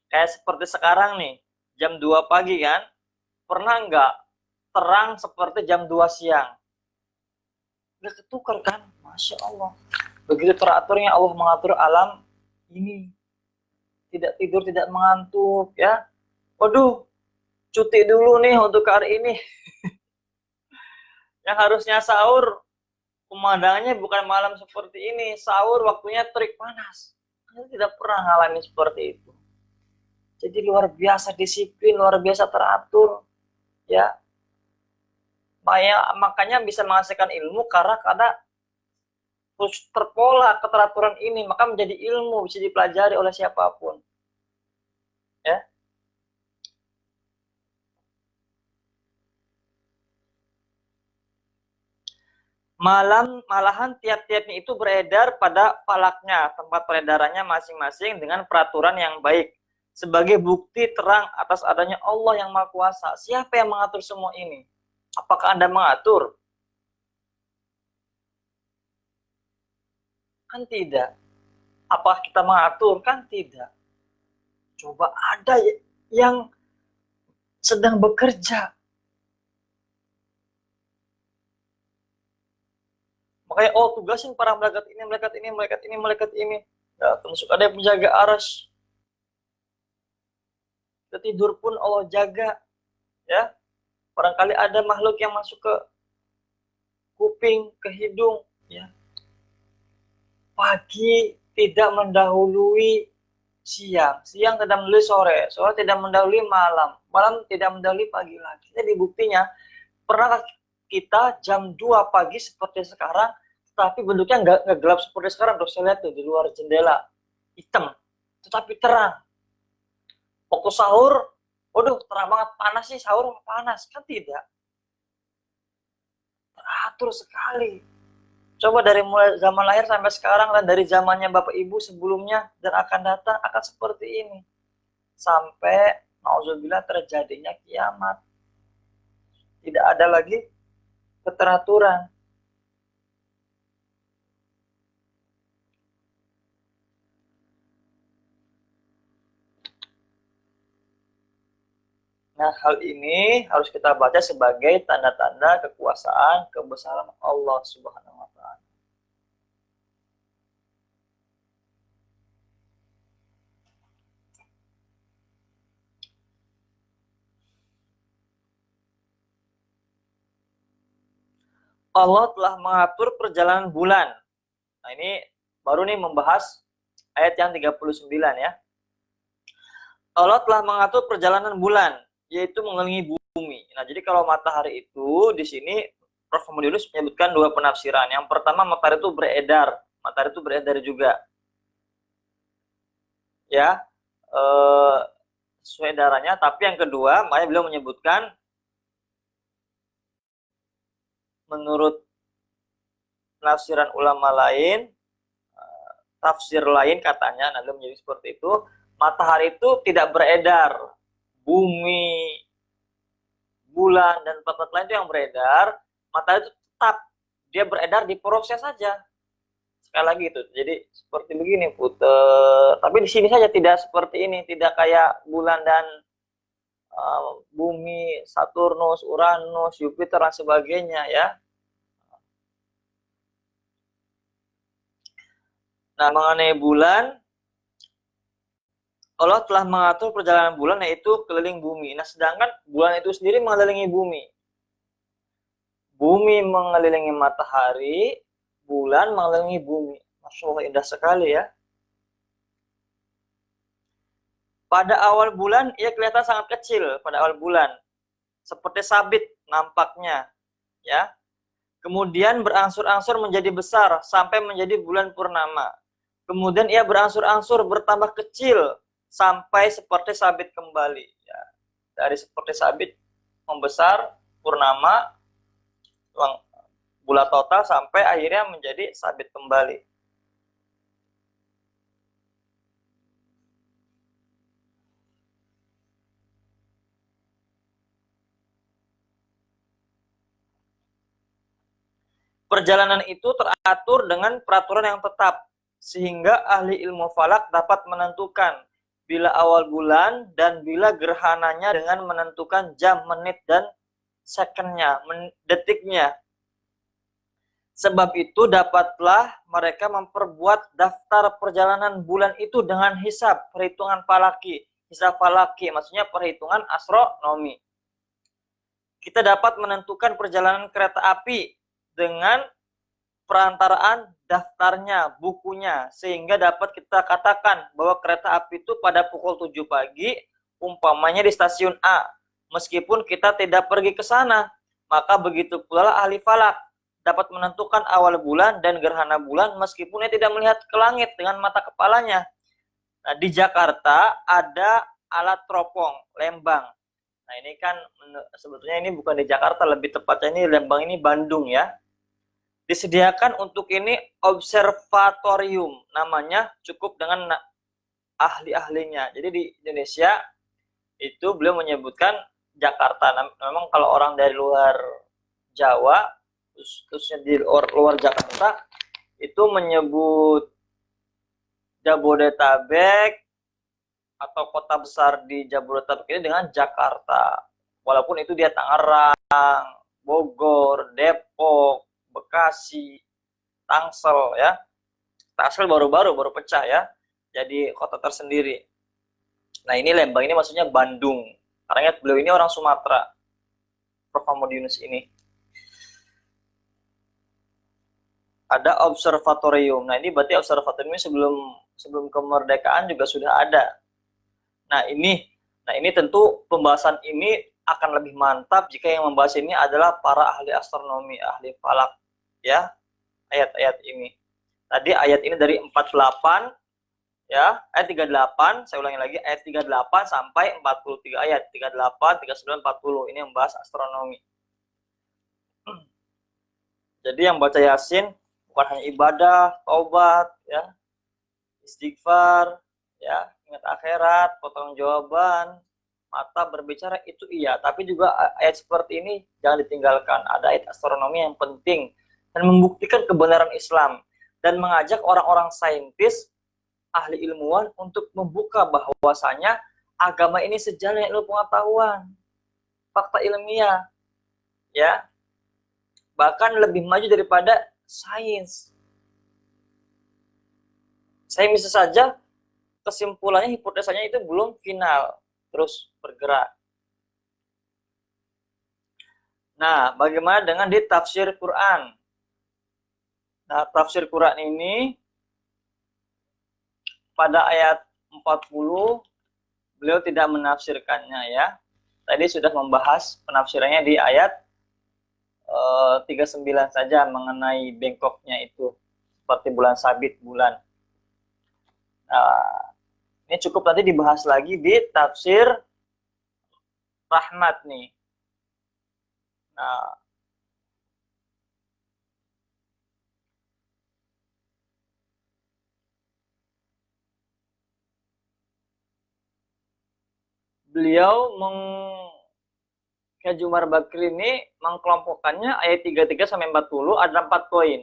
Kayak seperti sekarang nih, jam 2 pagi kan? Pernah enggak terang seperti jam 2 siang? Enggak ketukar kan? Masya Allah. Begitu teraturnya Allah mengatur alam ini. Tidak tidur, tidak mengantuk ya. Waduh, cuti dulu nih untuk hari ini. Yang harusnya sahur, pemandangannya bukan malam seperti ini. Sahur waktunya terik panas. Kita tidak pernah ngalamin seperti itu. Jadi luar biasa disiplin, luar biasa teratur, ya. Makanya bisa menghasilkan ilmu karena terpola keteraturan ini, maka menjadi ilmu bisa dipelajari oleh siapapun, ya. Malahan tiap-tiapnya itu beredar pada falaknya, tempat peredarannya masing-masing dengan peraturan yang baik. Sebagai bukti terang atas adanya Allah yang Maha Kuasa. Siapa yang mengatur semua ini? Apakah Anda mengatur? Kan tidak. Apakah kita mengatur? Kan tidak. Coba ada yang sedang bekerja. Makanya, tugasin para malaikat ini, malaikat ini, malaikat ini, malaikat ini. Ya, termasuk ada yang menjaga arsy. Tidur pun Allah jaga. Ya, barangkali ada makhluk yang masuk ke kuping, ke hidung. Ya. Pagi tidak mendahului siang, siang tidak mendahului sore, sore tidak mendahului malam, malam tidak mendahului pagi lagi. Jadi buktinya, pernah kita jam 2 pagi seperti sekarang, tapi bentuknya nggak gelap seperti sekarang. Saya lihat tuh di luar jendela, hitam, tetapi terang. Waktu sahur, waduh terang banget, panas sih sahur, panas. Kan tidak. Teratur sekali. Coba dari mulai zaman lahir sampai sekarang dan dari zamannya Bapak Ibu sebelumnya dan akan datang akan seperti ini. Sampai nauzubillah terjadinya kiamat. Tidak ada lagi keteraturan. Nah, hal ini harus kita baca sebagai tanda-tanda kekuasaan, kebesaran Allah Subhanahu wa Ta'ala. Allah telah mengatur perjalanan bulan. Nah, ini baru nih membahas ayat yang 39 ya. Allah telah mengatur perjalanan bulan, yaitu mengelilingi bumi. Nah, jadi kalau matahari itu di sini Prof. Muhammad menyebutkan dua penafsiran. Yang pertama, matahari itu beredar. Matahari itu beredar juga. Ya, sesuai darahnya. Tapi yang kedua, makanya beliau menyebutkan menurut penafsiran ulama lain, tafsir lain katanya, nah beliau menjadi seperti itu, matahari itu tidak beredar. Bumi, bulan, dan tempat lain itu yang beredar. Matahari itu tetap dia beredar di proses saja. Sekali lagi itu, jadi seperti begini puter. Tapi di sini saja tidak seperti ini, tidak kayak bulan dan bumi, Saturnus, Uranus, Jupiter dan sebagainya ya. Nah, mengenai bulan, Allah telah mengatur perjalanan bulan yaitu keliling bumi. Nah, sedangkan bulan itu sendiri mengelilingi bumi. Bumi mengelilingi matahari, bulan mengelilingi bumi. Masya Allah, indah sekali ya. Pada awal bulan, ia kelihatan sangat kecil pada awal bulan. Seperti sabit nampaknya. Ya. Kemudian berangsur-angsur menjadi besar sampai menjadi bulan purnama. Kemudian ia berangsur-angsur bertambah kecil sampai seperti sabit kembali. Ya. Dari seperti sabit membesar, purnama, bulat total sampai akhirnya menjadi sabit kembali. Perjalanan itu teratur dengan peraturan yang tetap, sehingga ahli ilmu falak dapat menentukan bila awal bulan dan bila gerhananya dengan menentukan jam, menit, dan secondnya, detiknya. Sebab itu dapatlah mereka memperbuat daftar perjalanan bulan itu dengan hisab, perhitungan falaki. Hisab falaki maksudnya perhitungan astronomi. Kita dapat menentukan perjalanan kereta api dengan perantaraan daftarnya, bukunya, sehingga dapat kita katakan bahwa kereta api itu pada pukul 7 pagi, umpamanya di stasiun A. Meskipun kita tidak pergi ke sana, maka begitu pula ahli falak dapat menentukan awal bulan dan gerhana bulan meskipun dia tidak melihat ke langit dengan mata kepalanya. Nah, di Jakarta ada alat teropong, Lembang. Nah, ini kan sebetulnya ini bukan di Jakarta, lebih tepatnya ini Lembang, ini Bandung ya. Disediakan untuk ini observatorium, namanya cukup dengan ahli-ahlinya. Jadi di Indonesia itu beliau menyebutkan Jakarta. Memang kalau orang dari luar Jawa, khususnya di luar Jakarta, itu menyebut Jabodetabek atau kota besar di Jabodetabek ini dengan Jakarta. Walaupun itu dia Tangerang, Bogor, Depok, Bekasi, Tangsel ya. Tangsel baru pecah ya. Jadi kota tersendiri. Nah, ini Lembang ini maksudnya Bandung. Karena beliau ini orang Sumatera. Prof. Muhammad Yunus ini. Ada observatorium. Nah, ini berarti observatorium ini sebelum kemerdekaan juga sudah ada. Nah, ini tentu pembahasan ini akan lebih mantap jika yang membahas ini adalah para ahli astronomi, ahli falak ya, ayat-ayat ini. Tadi ayat ini dari 48 ya, ayat 38, saya ulangi lagi, ayat 38 sampai 43 ayat, 38, 39, 40 ini membahas astronomi. Jadi yang baca Yasin bukan hanya ibadah, taubat ya, istighfar ya, ingat akhirat, pertanggungjawaban, mata berbicara itu iya, tapi juga ayat seperti ini jangan ditinggalkan. Ada ayat astronomi yang penting dan membuktikan kebenaran Islam dan mengajak orang-orang saintis, ahli ilmuwan untuk membuka bahwasanya agama ini sejalan dengan ilmu pengetahuan, fakta ilmiah, ya, bahkan lebih maju daripada sains. Saya bisa saja kesimpulannya, hipotesanya itu belum final, terus bergerak. Nah, bagaimana dengan di tafsir Quran? Nah, tafsir Quran ini pada ayat 40 beliau tidak menafsirkannya ya. Tadi sudah membahas penafsirannya di ayat 39 saja mengenai bengkoknya itu seperti bulan sabit bulan. Nah, ini cukup nanti dibahas lagi di tafsir rahmat nih. Nah, beliau Kiai Umar Bakri ini mengkelompokkannya ayat 33 sampai 40 ada 4 poin.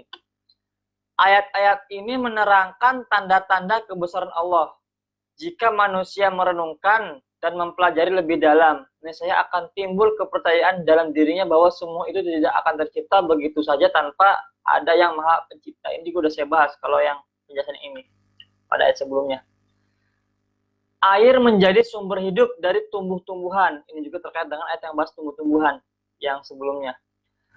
Ayat-ayat ini menerangkan tanda-tanda kebesaran Allah. Jika manusia merenungkan dan mempelajari lebih dalam, niscaya akan timbul kepercayaan dalam dirinya bahwa semua itu tidak akan tercipta begitu saja tanpa ada yang maha pencipta. Ini juga udah saya bahas kalau yang penjelasan ini pada ayat sebelumnya. Air menjadi sumber hidup dari tumbuh-tumbuhan. Ini juga terkait dengan ayat yang bahas tumbuh-tumbuhan yang sebelumnya.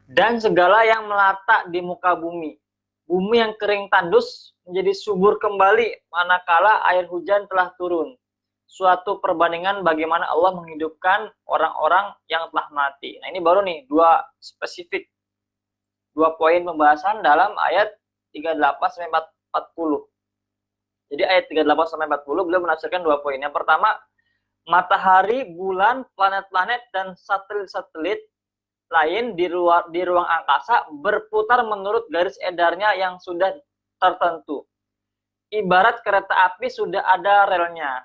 Dan segala yang melata di muka bumi. Bumi yang kering tandus menjadi subur kembali manakala air hujan telah turun. Suatu perbandingan bagaimana Allah menghidupkan orang-orang yang telah mati. Nah, ini baru nih dua spesifik, dua poin pembahasan dalam ayat 38 sampai 40. Jadi ayat 38 sampai 40 beliau menafsirkan dua poin. Yang pertama, matahari, bulan, planet-planet dan satelit-satelit lain di ruang angkasa berputar menurut garis edarnya yang sudah tertentu. Ibarat kereta api sudah ada relnya.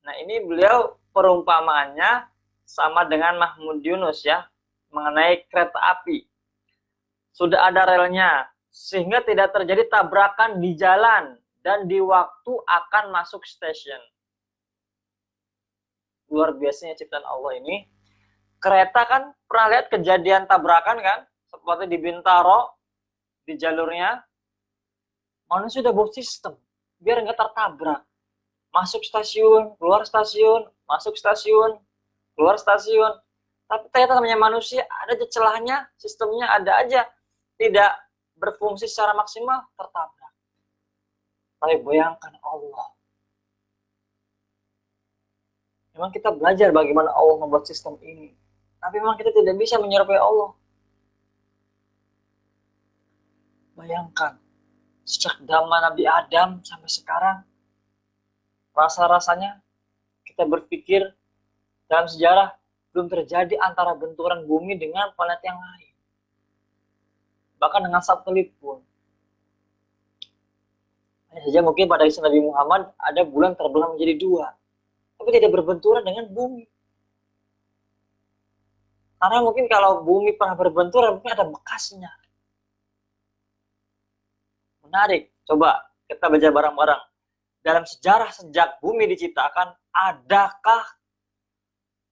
Nah, ini beliau perumpamaannya sama dengan Mahmud Yunus ya, mengenai kereta api. Sudah ada relnya, sehingga tidak terjadi tabrakan di jalan dan di waktu akan masuk stasiun. Luar biasanya ciptaan Allah ini. Kereta kan pernah lihat kejadian tabrakan kan, seperti di Bintaro, di jalurnya, manusia sudah buat sistem biar nggak tertabrak. Masuk stasiun, keluar stasiun, masuk stasiun, keluar stasiun. Tapi ternyata namanya manusia ada aja celahnya, sistemnya ada aja tidak berfungsi secara maksimal, tertabrak. Tapi bayangkan Allah. Memang kita belajar bagaimana Allah membuat sistem ini. Tapi memang kita tidak bisa menyerupai Allah. Bayangkan, sejak zaman Nabi Adam sampai sekarang, rasa-rasanya kita berpikir dalam sejarah belum terjadi antara benturan bumi dengan planet yang lain. Bahkan dengan satelit pun. Hanya saja mungkin pada kisah Nabi Muhammad ada bulan terbelah menjadi dua. Tapi tidak berbenturan dengan bumi. Karena mungkin kalau bumi pernah berbenturan, mungkin ada bekasnya. Menarik. Coba kita baca bareng-bareng. Dalam sejarah sejak bumi diciptakan, adakah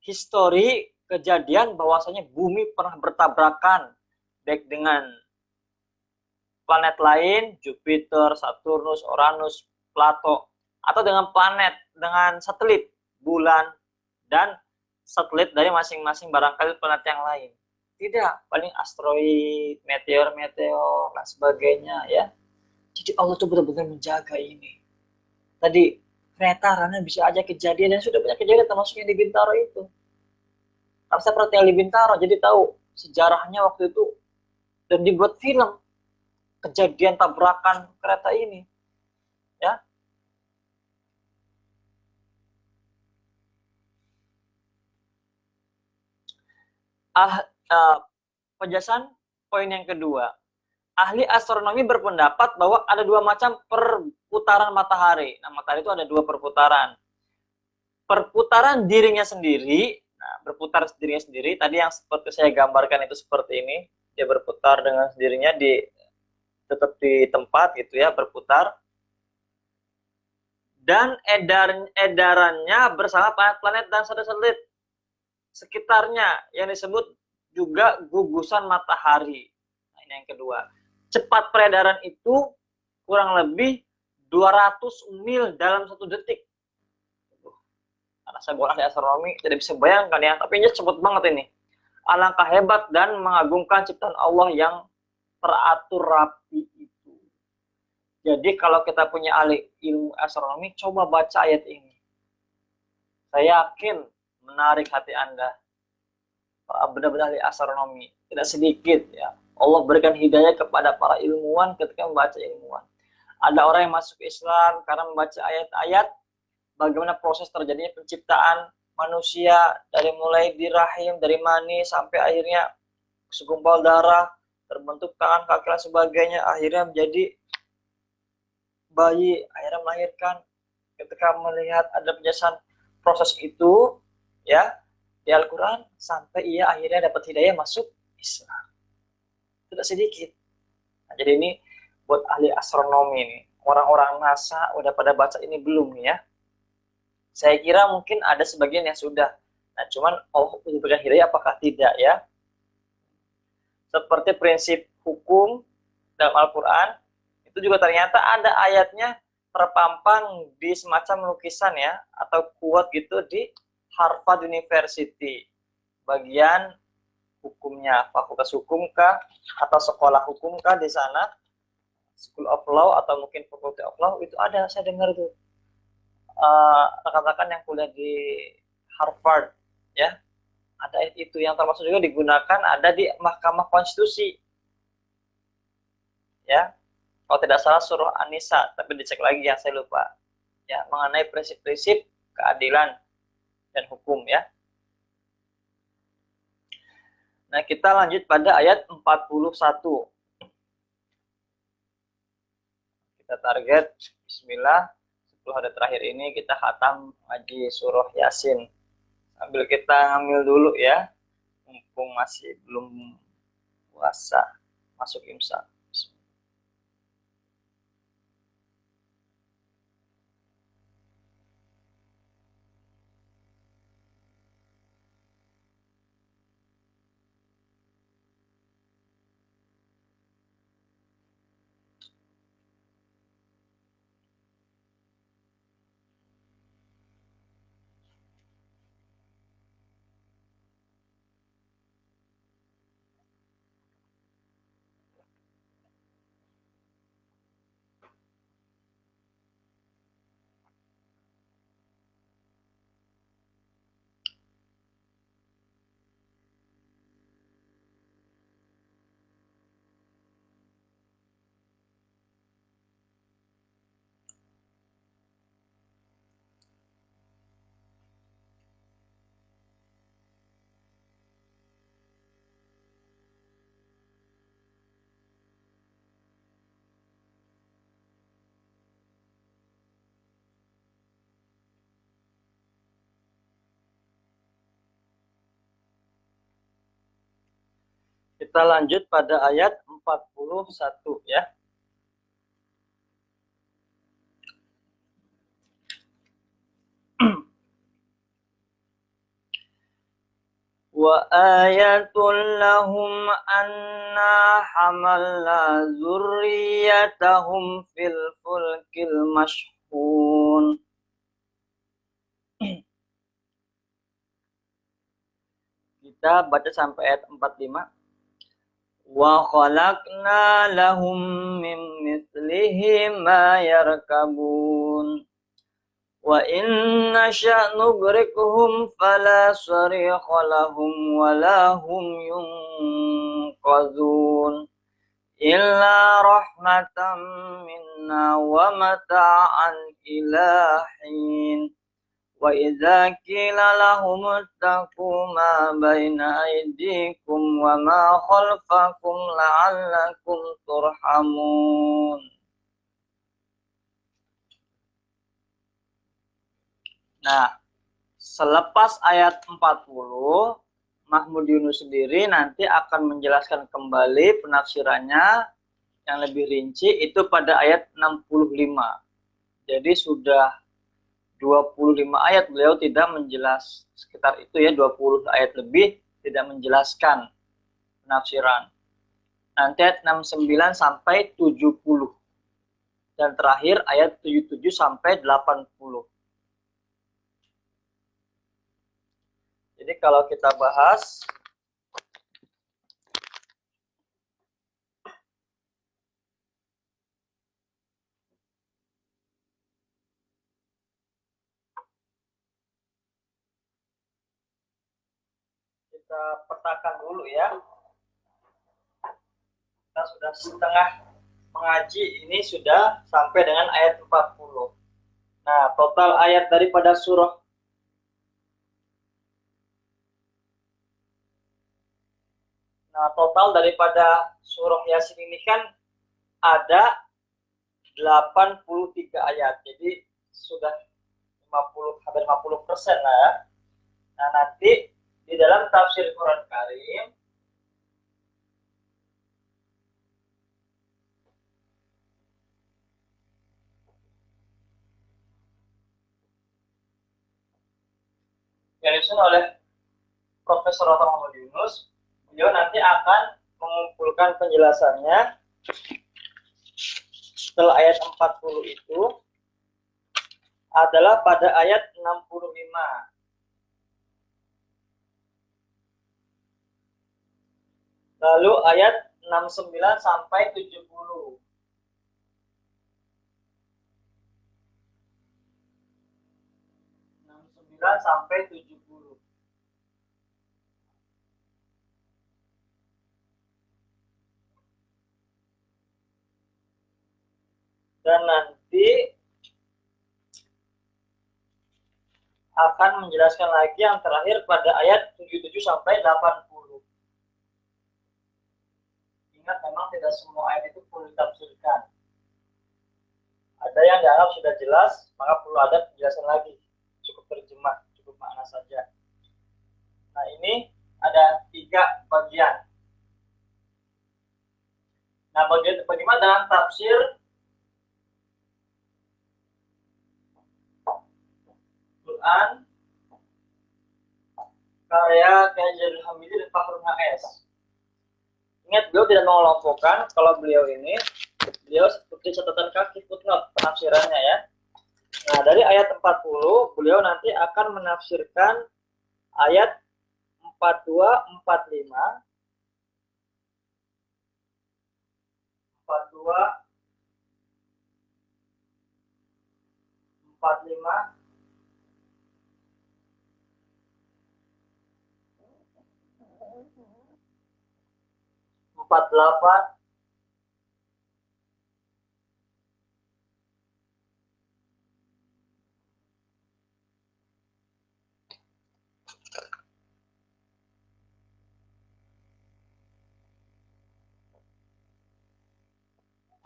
histori kejadian bahwasanya bumi pernah bertabrakan baik dengan planet lain, Jupiter, Saturnus, Uranus, Plato, atau dengan planet, dengan satelit, bulan, dan satelit dari masing-masing barangkali planet yang lain. Tidak, paling asteroid, meteor, dan sebagainya ya. Jadi Allah tuh benar-benar menjaga ini. Tadi kereta karena bisa aja kejadian dan sudah banyak kejadian termasuk yang di Bintaro itu. Karena saya pernah tinggal di Bintaro, jadi tahu sejarahnya waktu itu dan dibuat film kejadian tabrakan kereta ini. Ya. Penjelasan poin yang kedua. Ahli astronomi berpendapat bahwa ada dua macam perputaran matahari. Nah, matahari itu ada dua perputaran. Perputaran dirinya sendiri, nah, berputar dirinya sendiri. Tadi yang seperti saya gambarkan itu seperti ini. Dia berputar dengan sendirinya tetap di tempat gitu ya, berputar. Dan edarannya bersama planet-planet dan satelit sekitarnya yang disebut juga gugusan matahari. Nah, ini yang kedua. Cepat peredaran itu kurang lebih 200 mil dalam 1 detik. Karena saya bukan ahli astronomi, tidak bisa bayangkan ya, tapi ini cepat banget ini. Alangkah hebat dan mengagumkan ciptaan Allah yang teratur rapi itu. Jadi kalau kita punya ahli ilmu astronomi, coba baca ayat ini. Saya yakin menarik hati Anda. Benar-benar ahli astronomi. Tidak sedikit ya. Allah berikan hidayah kepada para ilmuwan ketika membaca ilmuwan. Ada orang yang masuk Islam karena membaca ayat-ayat bagaimana proses terjadinya penciptaan manusia dari mulai di rahim, dari mani sampai akhirnya segumpal darah, terbentuk tangan, kaki dan sebagainya, akhirnya menjadi bayi, akhirnya melahirkan. Ketika melihat ada penjelasan proses itu ya di Al-Quran, sampai ia akhirnya dapat hidayah masuk Islam. Tidak sedikit. Nah, jadi ini buat ahli astronomi nih, orang-orang NASA udah pada baca ini belum nih ya? Saya kira mungkin ada sebagian yang sudah. Nah, cuman Allah memberikan hidayah apakah tidak ya? Seperti prinsip hukum dalam Al-Quran, itu juga ternyata ada ayatnya terpampang di semacam lukisan ya, atau quote gitu di Harvard University. Bagian hukumnya, fakultas hukumkah, atau sekolah hukumkah di sana, School of Law, atau mungkin Faculty of Law, itu ada, saya dengar tuh. Rekan-rekan yang kuliah di Harvard ya, ada itu yang termasuk juga digunakan ada di Mahkamah Konstitusi ya, kalau tidak salah surah An-Nisa, tapi dicek lagi ya, saya lupa ya, mengenai prinsip-prinsip keadilan dan hukum ya. Nah, kita lanjut pada ayat 41. Kita target bismillah 10 hari terakhir ini kita khatam ngaji surah Yasin. Sambil kita ngambil dulu ya, mumpung masih belum puasa, masuk imsak. Kita lanjut pada ayat 41 ya. Wa ayatul lahum anna hamalna zurriyatahum fil fulkil mashhun. Kita baca sampai ayat 45. Wa khalaqna lahum min mithlihi ma yarkabun. Wa inna sya'nugrikuhum fala sarikha lahum wa lahum yunqadhun illa rahmatan minna wa mata'an ila hin. Wa idza qila lahum ittaqu ma baina aydikum wa ma khalfakum la'allakum turhamun. Nah, selepas ayat 40, Mahmud Yunus sendiri nanti akan menjelaskan kembali penafsirannya yang lebih rinci itu pada ayat 65. Jadi sudah 25 ayat beliau tidak menjelaskan, sekitar itu ya, 20 ayat lebih tidak menjelaskan penafsiran. Nanti ayat 69 sampai 70. Dan terakhir ayat 77 sampai 80. Jadi kalau kita bahas kita petakan dulu ya. Kita sudah setengah mengaji, ini sudah sampai dengan ayat 40. Nah, total ayat daripada surah total daripada surah Yasin ini kan ada 83 ayat. Jadi sudah 50 hampir 50% lah ya. Nah, nanti di dalam tafsir Quran Karim yang disusun oleh Profesor Otto Muhammad Yunus, beliau nanti akan mengumpulkan penjelasannya setelah ayat 40 itu adalah pada ayat 65. Lalu ayat 69 sampai 70. Sampai 70. Dan nanti akan menjelaskan lagi yang terakhir pada ayat 77 sampai 80. Ingat, memang tidak semua ayat itu perlu ditafsirkan. Ada yang dianggap sudah jelas, maka perlu ada penjelasan lagi. Cukup terjemah, cukup makna saja. Nah, ini ada 3 bagian. Nah, bagaimana dalam tafsir Quran karya Kiai Zainul Hamidi dan Fakhrul HS. Ingat, beliau tidak mengelompokkan. Kalau beliau seperti catatan kaki footnote penafsirannya ya. Nah, dari ayat 40 beliau nanti akan menafsirkan ayat 42, 45, 42, 45, 48,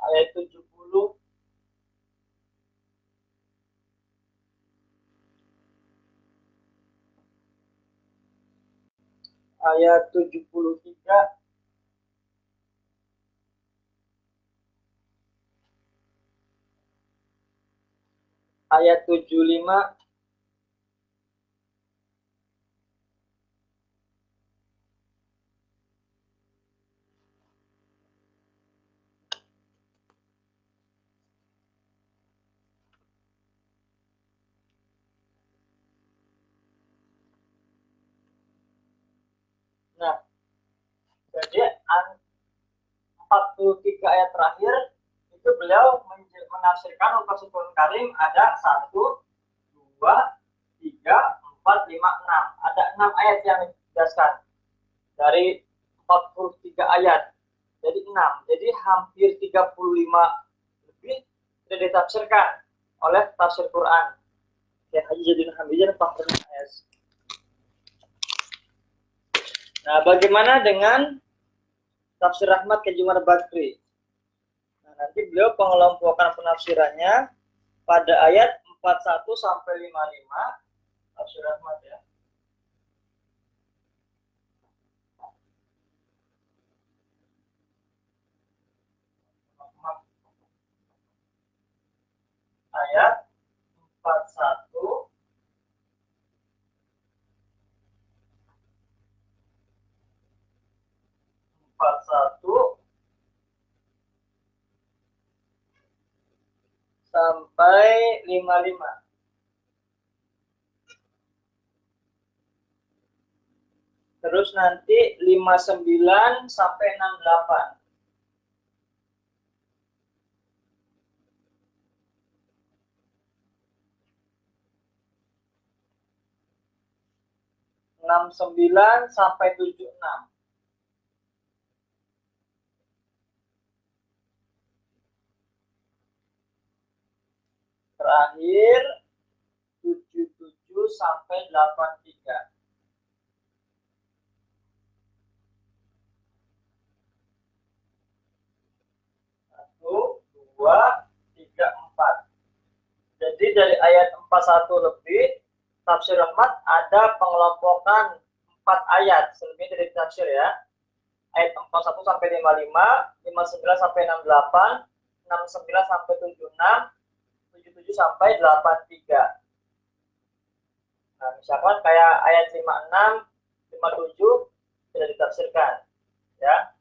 ayat 70, ayat 73, ayat 75, nah, jadi 43 ayat terakhir itu beliau menafsirkan untuk Quran Karim ada 1, 2, 3, 4, 5, 6. Ada 6 ayat yang dijelaskan dari 43 ayat. Jadi 6. Jadi hampir 35 lebih sudah ditafsirkan oleh tafsir Quran. Ya, Haji Zainul Hamidi dan Fakhrul HS. Nah, bagaimana dengan tafsir Rahmat Kiai Jumar Bakri? Nah, nanti beliau pengelompokan penafsirannya pada ayat 41 sampai 55 tafsir Rahmat ya. Ayat 41 sampai 55. Terus nanti 59 sampai 68. 69 sampai 76. Terakhir 77 sampai 83. 1, 2, 3, 4. Jadi dari ayat 41 lebih, tafsir Rahmat ada pengelompokan 4 ayat selebihnya dari tafsir ya. Ayat 41 sampai 55, 59 sampai 68, 69 sampai 76, 77 sampai 83. Nah, misalkan kayak ayat 56, 57 sudah ditafsirkan ya.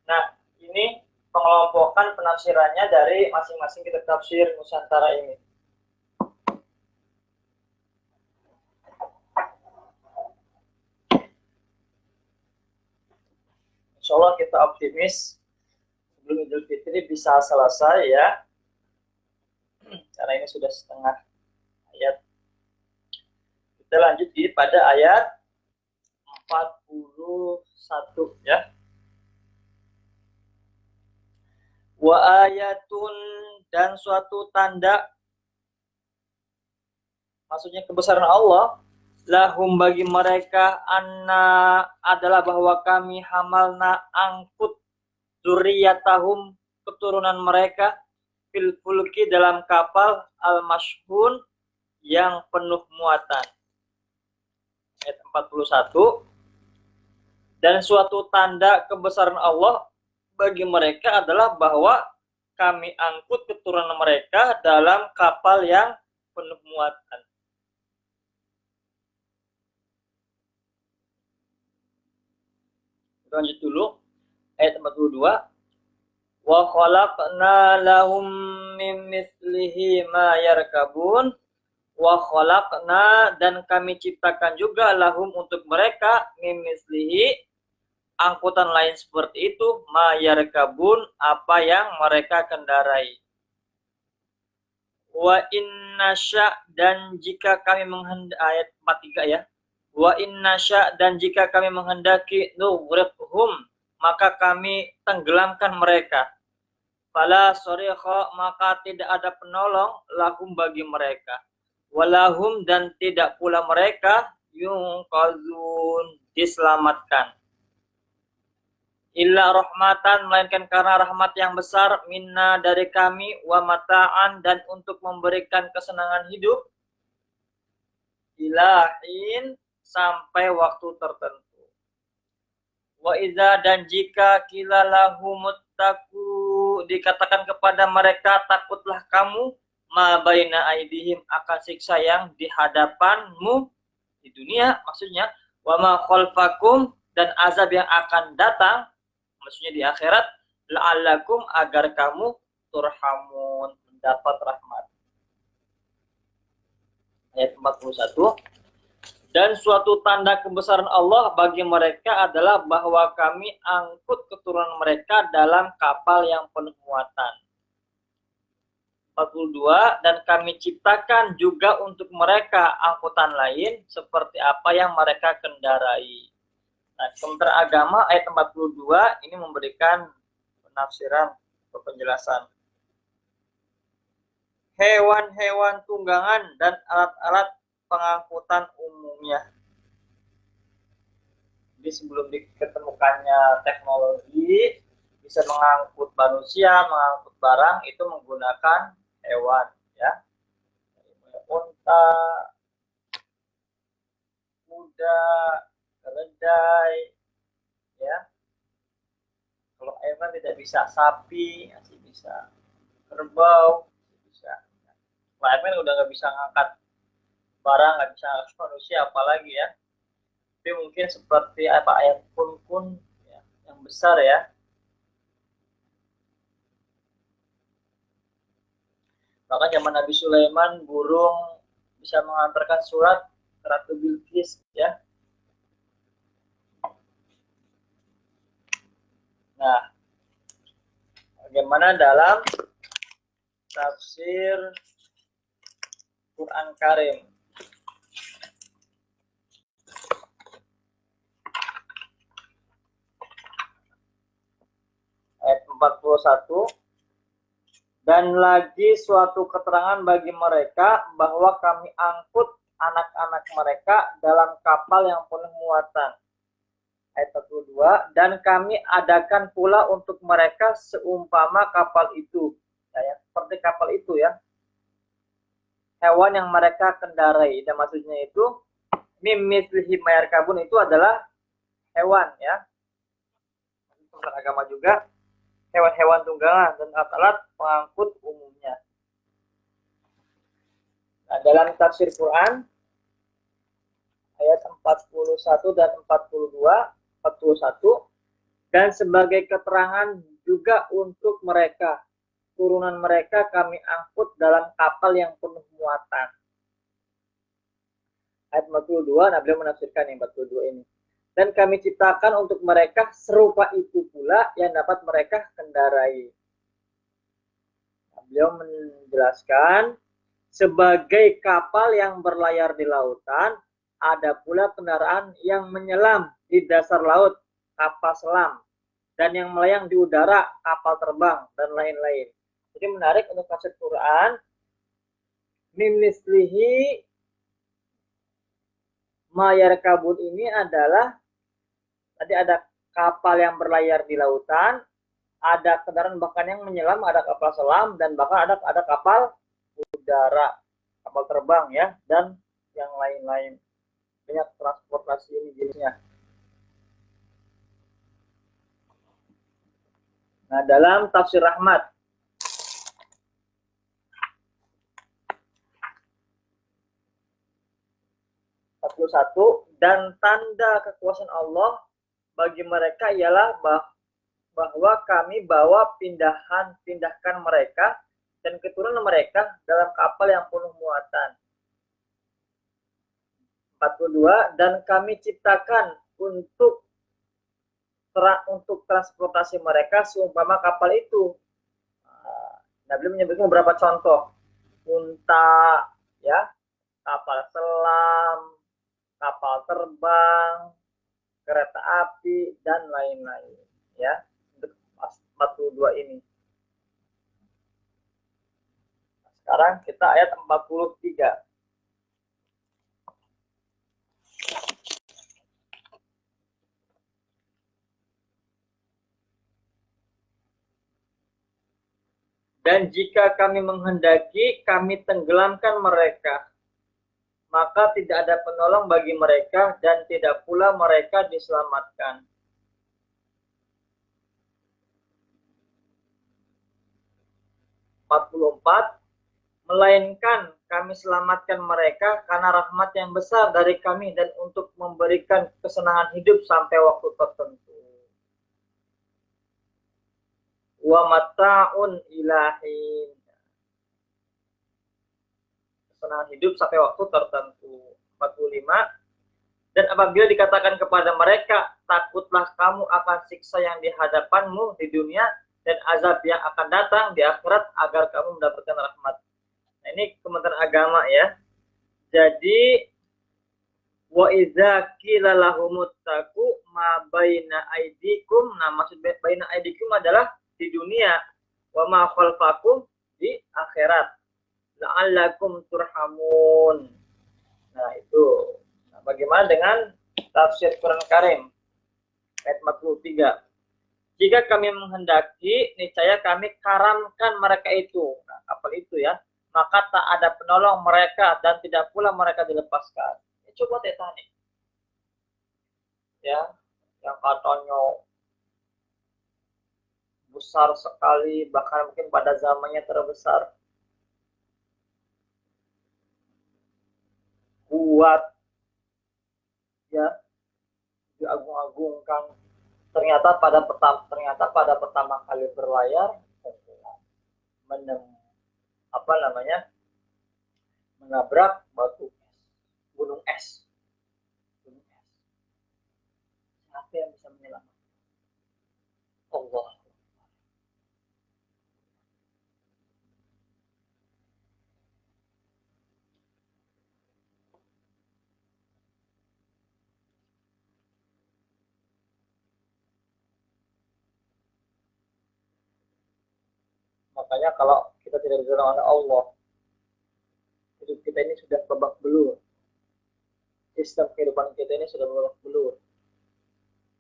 Nah, ini pengelompokan penafsirannya dari masing-masing kitab tafsir Nusantara ini. Insya Allah kita optimis sebelum Idul Fitri bisa selesai ya. Karena ini sudah setengah ayat. Kita lanjut pada ayat 41 ya. Wa ayatun, dan suatu tanda, maksudnya kebesaran Allah, lahum bagi mereka, anna adalah bahwa kami hamalna angkut dzurriyyatahum keturunan mereka fil fulki dalam kapal al mashhun yang penuh muatan. Ayat 41. Dan suatu tanda kebesaran Allah bagi mereka adalah bahwa kami angkut keturunan mereka dalam kapal yang penuh muatan. Lanjut dulu ayat 42. Wa khalaqna lahum min mithlihi ma yarkabun. Wa khalaqna, dan kami ciptakan juga lahum untuk mereka min mithlihi, angkutan lain seperti itu, ma yarkabun, apa yang mereka kendarai. Wa inna sya, dan jika kami menghendaki, ayat 43 ya. Wa inna sya, dan jika kami menghendaki, nughriqhum, maka kami tenggelamkan mereka. Fala sorikha, maka tidak ada penolong lahum bagi mereka. Walahum, dan tidak pula mereka yunqazun, diselamatkan. Illa rahmatan, melainkan karena rahmat yang besar, minna, dari kami, wa mata'an, dan untuk memberikan kesenangan hidup, ilahin, sampai waktu tertentu. Wa idza, dan jika kila lahumuttaku, dikatakan kepada mereka, takutlah kamu, ma baina aidihim, akan siksa yang di hadapanmu di dunia, maksudnya wa ma khalfakum, dan azab yang akan datang, maksudnya di akhirat, la'allakum, agar kamu turhamun, mendapat rahmat. Ayat 41. Dan suatu tanda kebesaran Allah bagi mereka adalah bahwa kami angkut keturunan mereka dalam kapal yang penuh muatan. 42. Dan kami ciptakan juga untuk mereka angkutan lain seperti apa yang mereka kendarai. Nah, Kementerian Agama ayat 42 ini memberikan penafsiran atau penjelasan. Hewan-hewan tunggangan dan alat-alat pengangkutan umumnya. Jadi sebelum diketemukannya teknologi bisa mengangkut manusia, mengangkut barang, itu menggunakan hewan, ya. Unta, kuda, keledai, ya. Kalau ayam tidak bisa, sapi masih bisa, kerbau masih bisa. Kalau ayam udah nggak bisa ngangkat barang, nggak bisa ngangkat manusia, apalagi ya. Tapi mungkin seperti apa, ayam kun-kun ya, yang besar ya. Maka zaman Nabi Sulaiman, burung bisa mengantarkan surat ke Ratu Bilqis, ya. Nah, bagaimana dalam tafsir Quran Karim? 41. Dan lagi suatu keterangan bagi mereka bahwa kami angkut anak-anak mereka dalam kapal yang penuh muatan. Ayat 42. Dan kami adakan pula untuk mereka seumpama kapal itu. Ya, seperti kapal itu ya. Hewan yang mereka kendarai. Dan maksudnya itu, mimithlihi mayar kabun itu adalah hewan ya. Tentang agama juga. Hewan-hewan tunggangan dan alat-alat pengangkut umumnya. Nah, dalam tafsir Quran ayat 41 dan 42, 41, dan sebagai keterangan juga untuk mereka, turunan mereka kami angkut dalam kapal yang penuh muatan. Ayat 42, nah beliau menafsirkan yang 42 ini. Dan kami ciptakan untuk mereka serupa itu pula yang dapat mereka kendarai. Beliau menjelaskan, sebagai kapal yang berlayar di lautan, ada pula kendaraan yang menyelam di dasar laut, kapal selam, dan yang melayang di udara, kapal terbang, dan lain-lain. Jadi menarik untuk tafsir Quran, mimithlihi mayar kabun ini adalah, tadi ada kapal yang berlayar di lautan, ada kendaraan bahkan yang menyelam, ada kapal selam, dan bahkan ada kapal udara, kapal terbang ya, dan yang lain-lain. Banyak transportasi ini jenisnya. Nah, dalam tafsir Rahmat dan tanda kekuasaan Allah bagi mereka ialah bahwa kami pindahkan mereka dan keturunan mereka dalam kapal yang penuh muatan. 42. Dan kami ciptakan untuk transportasi mereka seumpama kapal itu. Nabi menyebutkan beberapa contoh. Unta, ya, kapal selam, kapal terbang, kereta api, dan lain-lain. Ya, untuk 42 ini. Sekarang kita ayat 43. Dan jika kami menghendaki, kami tenggelamkan mereka, maka tidak ada penolong bagi mereka dan tidak pula mereka diselamatkan. 44. Melainkan kami selamatkan mereka karena rahmat yang besar dari kami dan untuk memberikan kesenangan hidup sampai waktu tertentu. Wa mata'un ilahin. Kesenangan hidup sampai waktu tertentu. 45. Dan apabila dikatakan kepada mereka, takutlah kamu akan siksa yang di hadapanmu di dunia dan azab yang akan datang di akhirat agar kamu mendapatkan rahmat. Nah, ini Kementerian Agama ya. Jadi wa idza qila lahumuttaqu ma baina aidikum. Nah, maksud baina aidikum adalah di dunia, wa ma khalfakum di akhirat. La'allakum turhamun. Nah, itu. Nah, bagaimana dengan tafsir Quran Karim? Ayat 43. Jika kami menghendaki, niscaya kami karamkan mereka itu. Nah, kapal itu ya. Maka tak ada penolong mereka dan tidak pula mereka dilepaskan. Ya, coba Titanic. Ya, yang katanya besar sekali, bahkan mungkin pada zamannya terbesar. Kuat, ya, diagung-agungkan. Ternyata pada pertama kali berlayar, menabrak batu gunung es. Siapa yang bisa menyelamatkan? Allah. Makanya kalau kita tidak ditolong oleh Allah, hidup kita ini sudah babak belur. Sistem kehidupan kita ini sudah babak belur.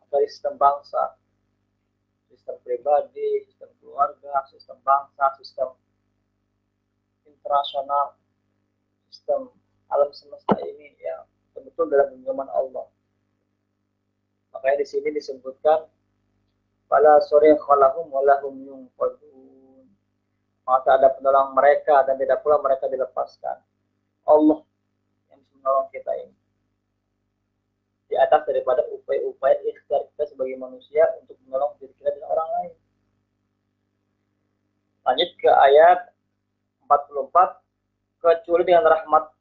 Dari sistem bangsa, sistem pribadi, sistem keluarga, sistem bangsa, sistem internasional, sistem alam semesta ini ya betul dalam genggaman Allah. Makanya di sini disebutkan fala sorikha lahum wa lahum yunqadun. Maka ada penolong mereka dan tidak pula mereka dilepaskan. Allah yang bisa menolong kita ini. Di atas daripada upaya-upaya ikhtiar kita sebagai manusia untuk menolong diri kita dan orang lain. Lanjut ke ayat 44. Kecuali dengan rahmat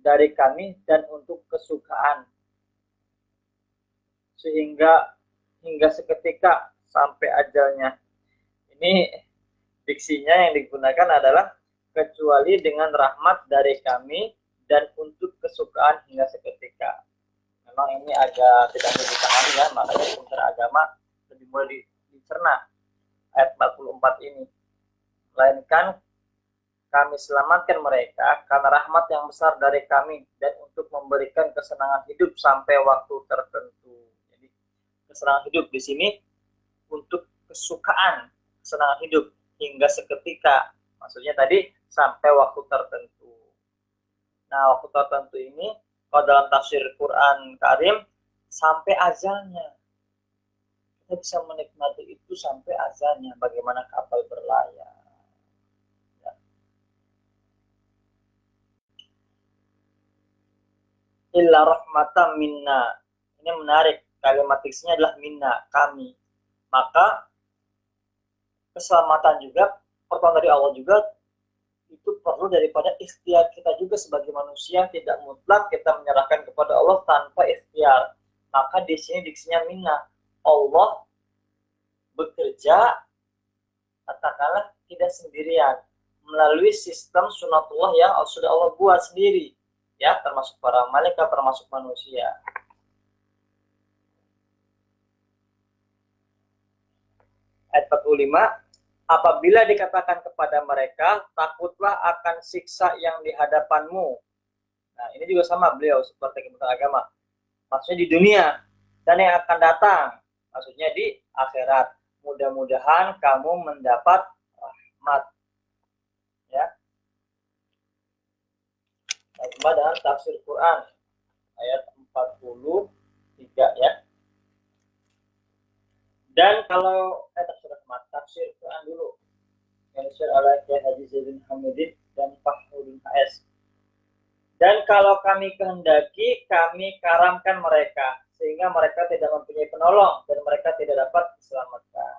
dari kami dan untuk kesukaan. Sehingga hingga seketika sampai ajalnya. Ini diksinya yang digunakan adalah kecuali dengan rahmat dari kami dan untuk kesukaan hingga seketika. Memang ini agak tidak mudah dipahami ya, makanya secara agama lebih mudah dicerna ayat 44 ini. Melainkan kami selamatkan mereka karena rahmat yang besar dari kami dan untuk memberikan kesenangan hidup sampai waktu tertentu. Jadi kesenangan hidup di sini untuk kesukaan, kesenangan hidup hingga seketika. Maksudnya tadi sampai waktu tertentu. Nah, waktu tertentu ini kalau dalam tafsir Quran Karim sampai azalnya. Kita bisa menikmati itu sampai azalnya. Bagaimana kapal berlayar. Ya. Illa rahmatan minna. Ini menarik. Kalimat fiksinya adalah minna, kami. Maka keselamatan juga, pertolongan dari Allah juga itu perlu daripada ikhtiar kita juga sebagai manusia, tidak mutlak kita menyerahkan kepada Allah tanpa ikhtiar. Maka di sini diksinya minna. Allah bekerja katakanlah tidak sendirian melalui sistem sunatullah yang sudah Allah buat sendiri, ya, termasuk para malaikat, termasuk manusia. Ayat 45. Apabila dikatakan kepada mereka, takutlah akan siksa yang di hadapanmu. Nah, ini juga sama beliau seperti Kementerian Agama. Maksudnya di dunia dan yang akan datang. Maksudnya di akhirat. Mudah-mudahan kamu mendapat rahmat. Ya. Nah, dalam tafsir Quran ayat 43 ya. Dan kalau tafsir Quran dulu yang disyarah oleh Kiai Haji Zaidin Hamidin dan Fahruddin HS. Dan kalau kami kehendaki, kami karamkan mereka sehingga mereka tidak mempunyai penolong dan mereka tidak dapat diselamatkan.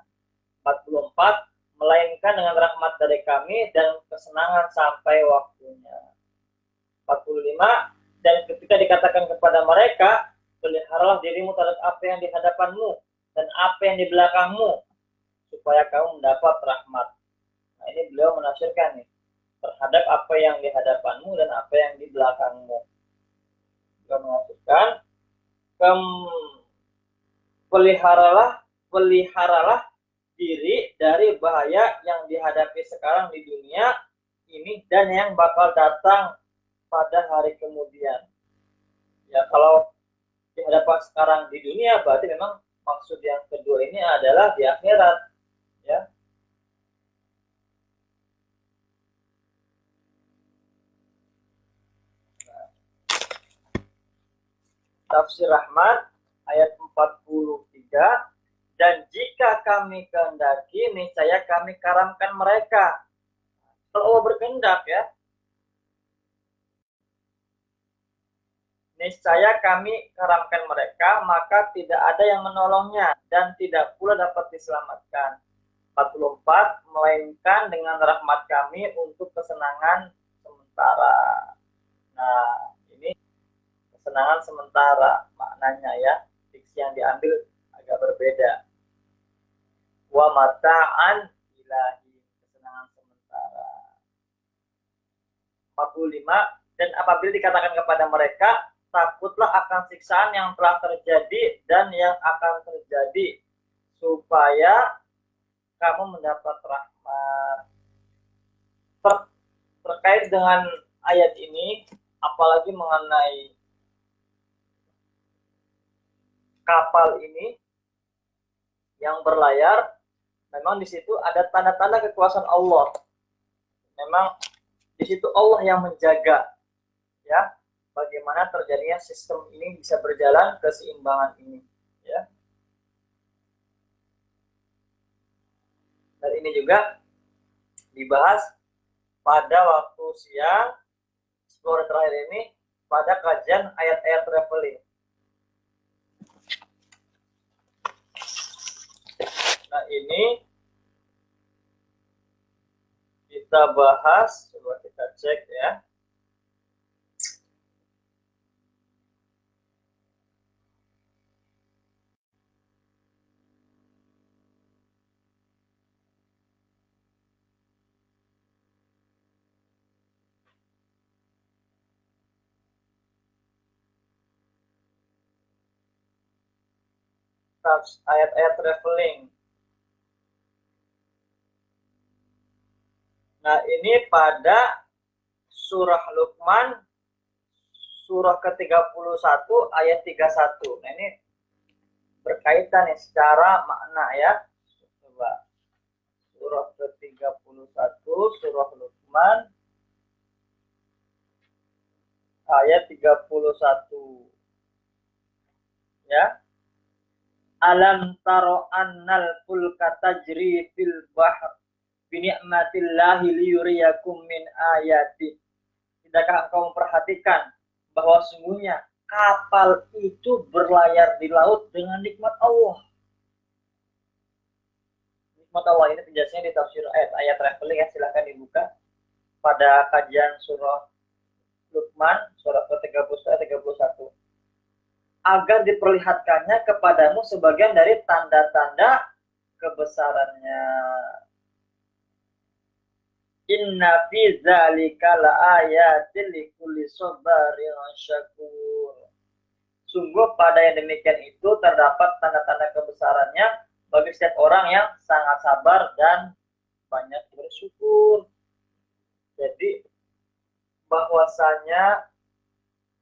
44. Melainkan dengan rahmat dari kami dan kesenangan sampai waktunya. 45. Dan ketika dikatakan kepada mereka, peliharalah dirimu terhadap apa yang di hadapanmu dan apa yang di belakangmu, supaya kamu mendapat rahmat. Nah, ini beliau menafsirkan nih, terhadap apa yang di hadapanmu dan apa yang di belakangmu. Beliau menafsirkan, peliharalah diri dari bahaya yang dihadapi sekarang di dunia ini dan yang bakal datang pada hari kemudian. Ya, kalau dihadapan sekarang di dunia berarti memang maksud yang kedua ini adalah di akhirat, ya. Nah, tafsir rahmat ayat 43. Dan jika kami kehendaki, niscaya kami karamkan mereka. Kalau Allah berkehendak, ya. Niscaya kami karamkan mereka, maka tidak ada yang menolongnya dan tidak pula dapat diselamatkan. 44. Melainkan dengan rahmat kami untuk kesenangan sementara. Nah, ini kesenangan sementara maknanya, ya. Diksi yang diambil agak berbeda. Wa mata'an ilahi, kesenangan sementara. 45. Dan apabila dikatakan kepada mereka, takutlah akan siksaan yang telah terjadi dan yang akan terjadi, supaya kamu mendapat rahmat. terkait dengan ayat ini, apalagi mengenai kapal ini yang berlayar, memang di situ ada tanda-tanda kekuasaan Allah. Memang di situ Allah yang menjaga, ya, bagaimana terjadinya sistem ini bisa berjalan, keseimbangan ini, ya. Dan ini juga dibahas pada waktu siang Explore terakhir ini pada kajian ayat-ayat traveling. Nah, ini kita bahas, coba kita cek ya. Ayat-ayat traveling. Nah, ini pada surah Luqman, surah ke-31 ayat 31. Nah, ini berkaitan nih secara makna ya. Coba. Surah ke-31, surah Luqman, ayat 31. Ya. Alam taro annal fulka tajri fil bahr bini'matillahi liyuriyakum min ayati. Tidakkah engkau memperhatikan bahwa sungguhnya kapal itu berlayar di laut dengan nikmat Allah. Nikmat Allah ini penjelasannya di tafsir ayat-ayat traveling ya, silahkan dibuka pada kajian surah Luqman, surah ke-31. Agar diperlihatkannya kepadamu sebagian dari tanda-tanda kebesarannya. Inna fi dzalika laayatin likulli sabarin syakur. Sungguh pada yang demikian itu terdapat tanda-tanda kebesarannya bagi setiap orang yang sangat sabar dan banyak bersyukur. Jadi bahwasanya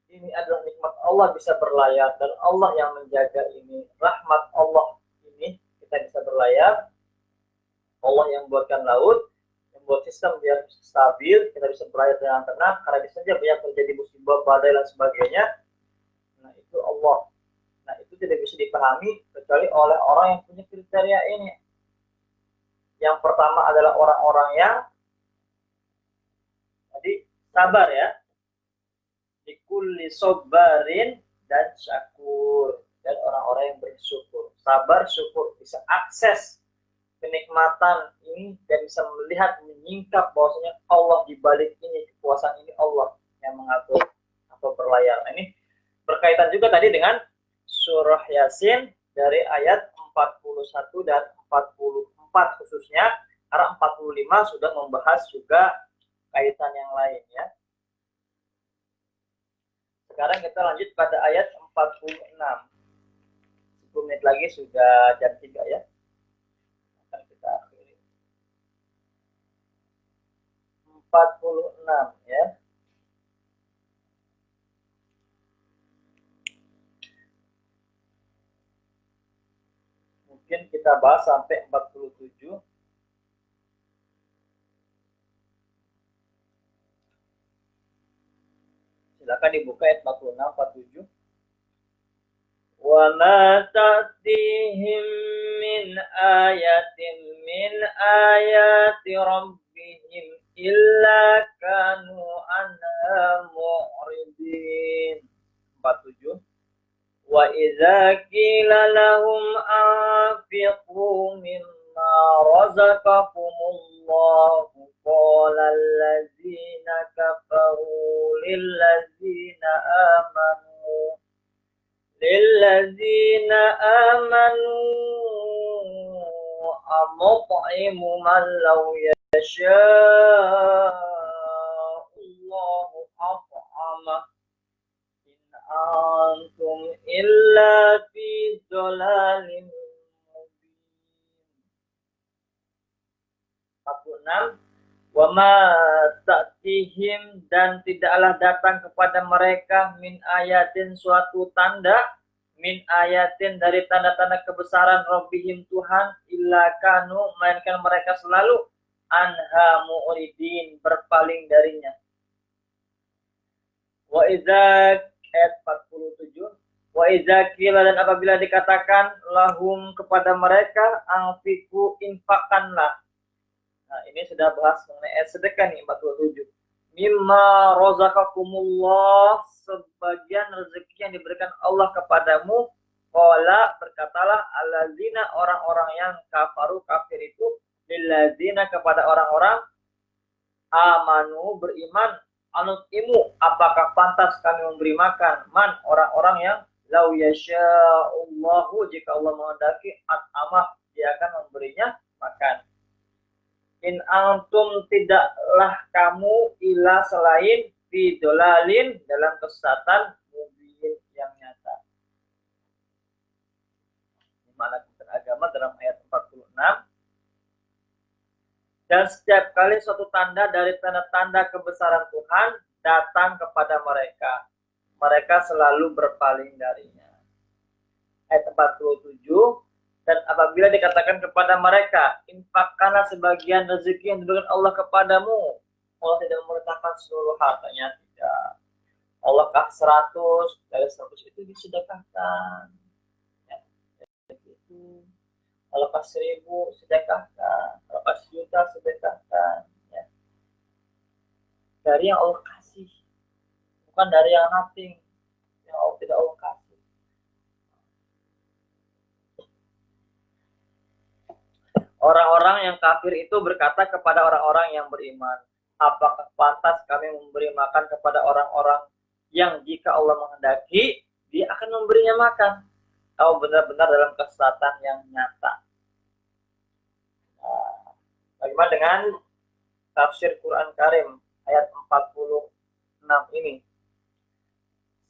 ini adalah nikmat Allah bisa berlayar dan Allah yang menjaga ini. Rahmat Allah ini kita bisa berlayar. Allah yang buatkan laut, yang buat sistem biar stabil, kita bisa berlayar dengan tenang. Karena bisa saja banyak terjadi musibah, badai dan sebagainya. Nah, itu Allah. Nah, itu tidak bisa dipahami kecuali oleh orang yang punya kriteria ini. Yang pertama adalah orang-orang yang tadi sabar ya. Kulli sobarin dan syakur, dan orang-orang yang bersyukur. Sabar, syukur, bisa akses kenikmatan ini dan bisa melihat, menyingkap bahwasanya Allah di balik ini, kekuasaan ini Allah yang mengatur atau berlayar. Nah, ini berkaitan juga tadi dengan surah Yasin dari ayat 41 dan 44 khususnya, karena 45 sudah membahas juga kaitan yang lain ya. Sekarang kita lanjut pada ayat 46. 10 menit lagi sudah jam 3 ya. Akan kita akhiri. 46 ya. Mungkin kita bahas sampai 47. Silakan dibuka ayat 46, 47. Wa ma ta'tihim min ayatin min ayati rabbihim illa kanu anha mu'ridin. 47. Wa idza qila lahum anfiqu mimma razaqakumullahu qala allazina kafaru lillazina amanu amut'imu man law yasha'ullahu at'amah in antum illa fi dhalalin mubin. 46. Wa ma ta'tihim, dan tidaklah datang kepada mereka min ayatin, suatu tanda, min ayatin, dari tanda-tanda kebesaran Rabbihim, Tuhan, illa kanu, melainkan mereka selalu anha mu'ridin, berpaling darinya. Wa idza, ayat 47, wa idza qila, dan apabila dikatakan lahum, kepada mereka, anfiqu, infakkanlah. Nah, ini sudah bahas mengenai sedekah nih, 47. Mimma razaqakumullah, sebagian rezeki yang diberikan Allah kepadamu. Qala, berkatalah, allazina, orang-orang yang kafaru, kafir itu, lillazina, kepada orang-orang amanu, beriman, anutimu, apakah pantas kami memberi makan, man, orang-orang yang lau yasha'ullahu, jika Allah menghendaki, at'amah, dia akan memberinya makan. In antum, tidaklah kamu, ila, selain, fi dolalin, dalam kesesatan, mubin, yang nyata. Dimana agama dalam ayat 46. Dan setiap kali suatu tanda dari tanda-tanda kebesaran Tuhan datang kepada mereka, mereka selalu berpaling darinya. Ayat 47. Dan apabila dikatakan kepada mereka, infakkanlah sebagian rezeki yang diberikan Allah kepadamu. Allah tidak memerintahkan seluruh hartanya, tidak. Allah kah 100, dari 100 itu disedekahkan. Ya, itu. Allah kah 1000, sedekahkan. Allah kah 1.000.000, sedekahkan. Ya. Dari yang Allah kasih, bukan dari yang nothing, yang Allah tidak Allah kasih. Orang-orang yang kafir itu berkata kepada orang-orang yang beriman, apakah pantas kami memberi makan kepada orang-orang yang jika Allah menghendaki, dia akan memberinya makan? Atau benar-benar dalam kesesatan yang nyata. Nah, bagaimana dengan tafsir Quran Karim ayat 46 ini?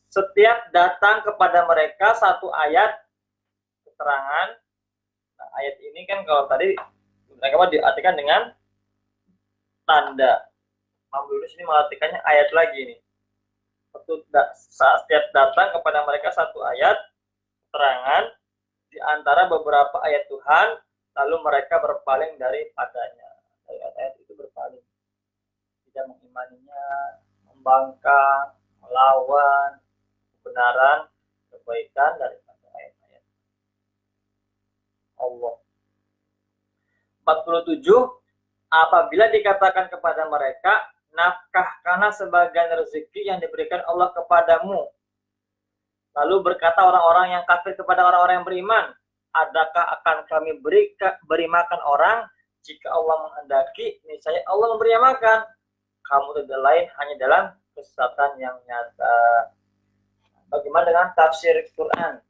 Setiap datang kepada mereka satu ayat keterangan. Nah, ayat ini kan kalau tadi mereka diartikan dengan tanda. Mampu ini mengartikannya ayat lagi nih. Setiap datang kepada mereka satu ayat keterangan di antara beberapa ayat Tuhan, lalu mereka berpaling daripadanya. Ayat-ayat itu berpaling, tidak mengimaninya, membangkang, melawan kebenaran, kebaikan dari Allah. 47. Apabila dikatakan kepada mereka, nafkahkanlah sebagian rezeki yang diberikan Allah kepadamu. Lalu berkata orang-orang yang kafir kepada orang-orang yang beriman, adakah akan kami beri makan orang jika Allah menghendaki? Niscaya Allah memberi makan. Kamu tidak lain hanya dalam kesesatan yang nyata. Bagaimana dengan tafsir Quran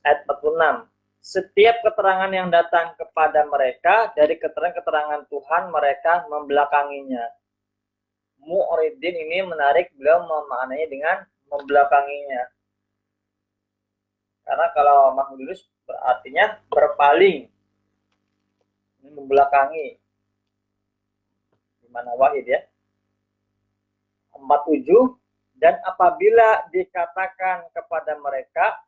ayat 46? Setiap keterangan yang datang kepada mereka dari keterangan Tuhan, mereka membelakanginya. Mu'ridin ini menarik, beliau memaknainya dengan membelakanginya. Karena kalau Mahmudus berartinya berpaling, ini membelakangi. Di mana Wahid ya? 47. Dan apabila dikatakan kepada mereka,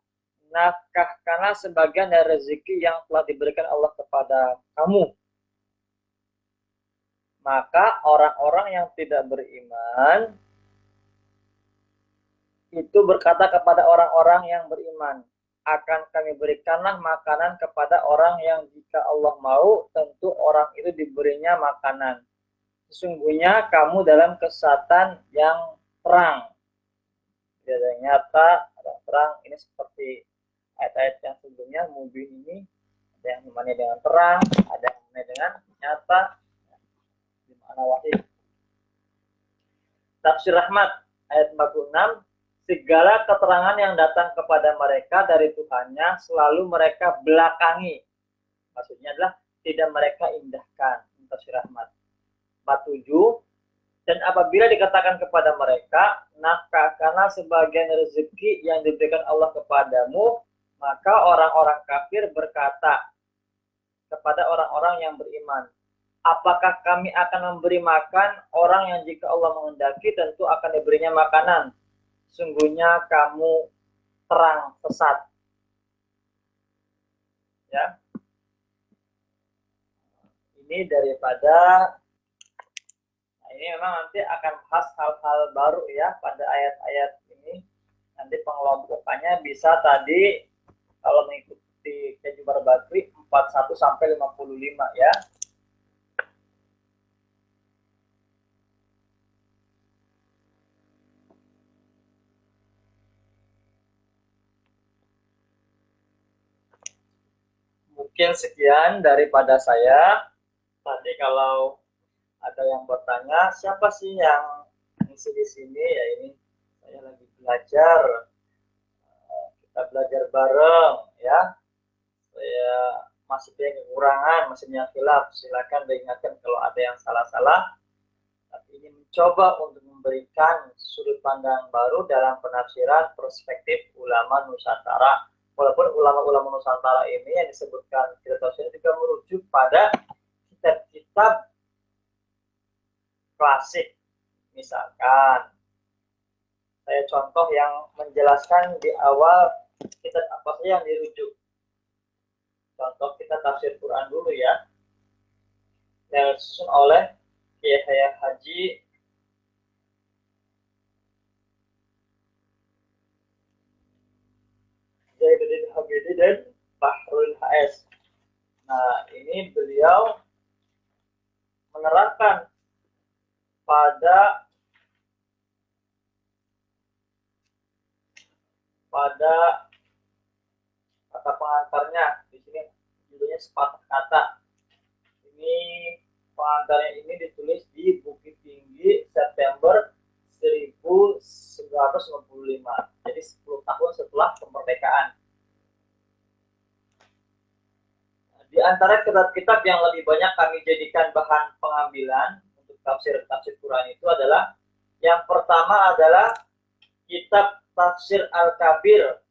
nafkahkanlah sebagian dari rezeki yang telah diberikan Allah kepada kamu. Maka orang-orang yang tidak beriman itu berkata kepada orang-orang yang beriman, akan kami berikanlah makanan kepada orang yang jika Allah mau, tentu orang itu diberinya makanan. Sesungguhnya kamu dalam kesesatan yang terang. Tidak ada yang nyata, ada yang terang. Ini seperti ayat-ayat yang sebelumnya, mubin ini ada yang namanya dengan terang, ada yang namanya dengan nyata, di mana wahid. Tafsir Rahmat ayat 46. Segala keterangan yang datang kepada mereka dari Tuhannya selalu mereka belakangi. Maksudnya adalah tidak mereka indahkan. Tafsir Rahmat 47. Dan apabila dikatakan kepada mereka, nafkahkanlah sebagian rezeki yang diberikan Allah kepadamu, maka orang-orang kafir berkata kepada orang-orang yang beriman, apakah kami akan memberi makan orang yang jika Allah menghendaki tentu akan diberinya makanan. Sungguhnya kamu terang sesat. Ya. Ini daripada, nah ini memang nanti akan bahas hal-hal baru ya pada ayat-ayat ini. Nanti pengelompokannya bisa tadi kalau mengikuti Keju Barbakri 41 sampai 55 ya. Mungkin sekian daripada saya. Tadi kalau ada yang bertanya, siapa sih yang ngisi di sini? Ya ini saya lagi belajar. Kita belajar bareng ya. Saya masih banyak kekurangan, masih banyak khilaf. Silakan diingatkan kalau ada yang salah-salah. Tapi ini mencoba untuk memberikan sudut pandang baru dalam penafsiran perspektif ulama Nusantara. Walaupun ulama-ulama Nusantara ini yang disebutkan kita tafsir juga merujuk pada kitab-kitab klasik. Misalkan saya contoh yang menjelaskan di awal kitab apa sih yang dirujuk. Contoh kita tafsir Quran dulu ya, yang disusun oleh Kiai Haji Zainuddin Hamidi dan Bahrul HS. Nah, ini beliau menerangkan pada kata pengantarnya. Di sini judulnya sepatah kata. Ini pengantarnya ini ditulis di Bukit Tinggi September 1995. Jadi 10 tahun setelah kemerdekaan. Di antara kitab-kitab yang lebih banyak kami jadikan bahan pengambilan untuk tafsir Quran itu adalah yang pertama adalah kitab Tafsir Al-Kabir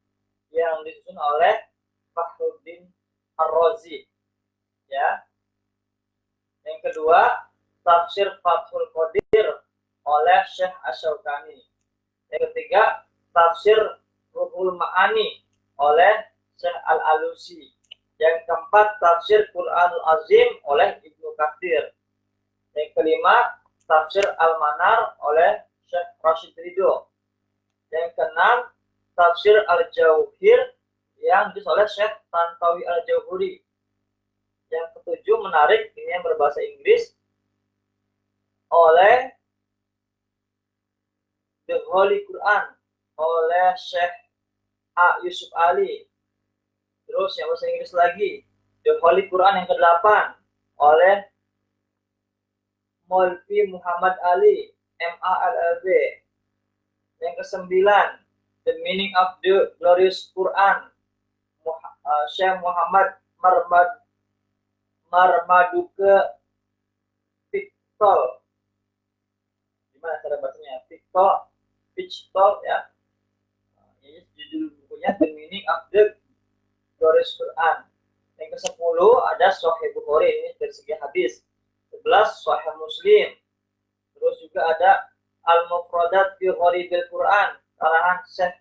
yang disusun oleh Fakhruddin Ar-Razi. Ya. Yang kedua, Tafsir Fathul Qadir oleh Syekh Asy-Syaukani. Yang ketiga, Tafsir Ruhul Ma'ani oleh Syekh Al-Alusi. Yang keempat, Tafsir Quranul Azim oleh Ibnu Katsir. Yang kelima, Tafsir Al-Manar oleh Syekh Rashid Ridho. Yang keenam, Tafsir Al-Jauhir yang ditulis oleh Syekh Tantawi Al-Jauhuri. Yang ketujuh, menarik, ini yang berbahasa Inggris, oleh The Holy Quran oleh Syekh A. Yusuf Ali. Terus yang bahasa Inggris lagi, The Holy Quran yang ke-8 oleh Maulvi Muhammad Ali, MA LLB. Yang ke-9, The Meaning of the Glorious Quran, Syekh Muhammad Marmaduke Pichtol. Gimana cara bacanya? Pichtol ya. Ini judul bukunya The Meaning of the Glorious Quran. Yang ke-10 ada Sahih Bukhari, ini dari segi hadis. 11 Sahih Muslim. Terus juga ada Al-Mufradat fi Gharibil Quran karangan Syekh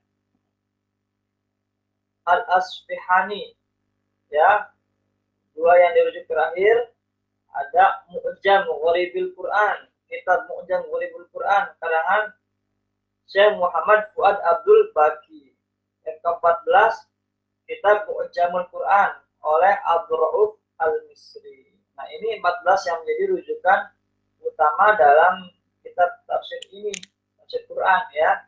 Al-Asfihani. Ya. Dua yang dirujuk terakhir ada Mu'jam Gharibil Quran, kitab Mu'jam Gharibil Quran karangan Syekh Muhammad Fuad Abdul Baqi. Yang ke-14 kitab Mu'jamul Quran oleh Abdul Rauf Al-Misri. Nah, ini 14 yang menjadi rujukan utama dalam kitab tafsir ini, tafsir Quran ya.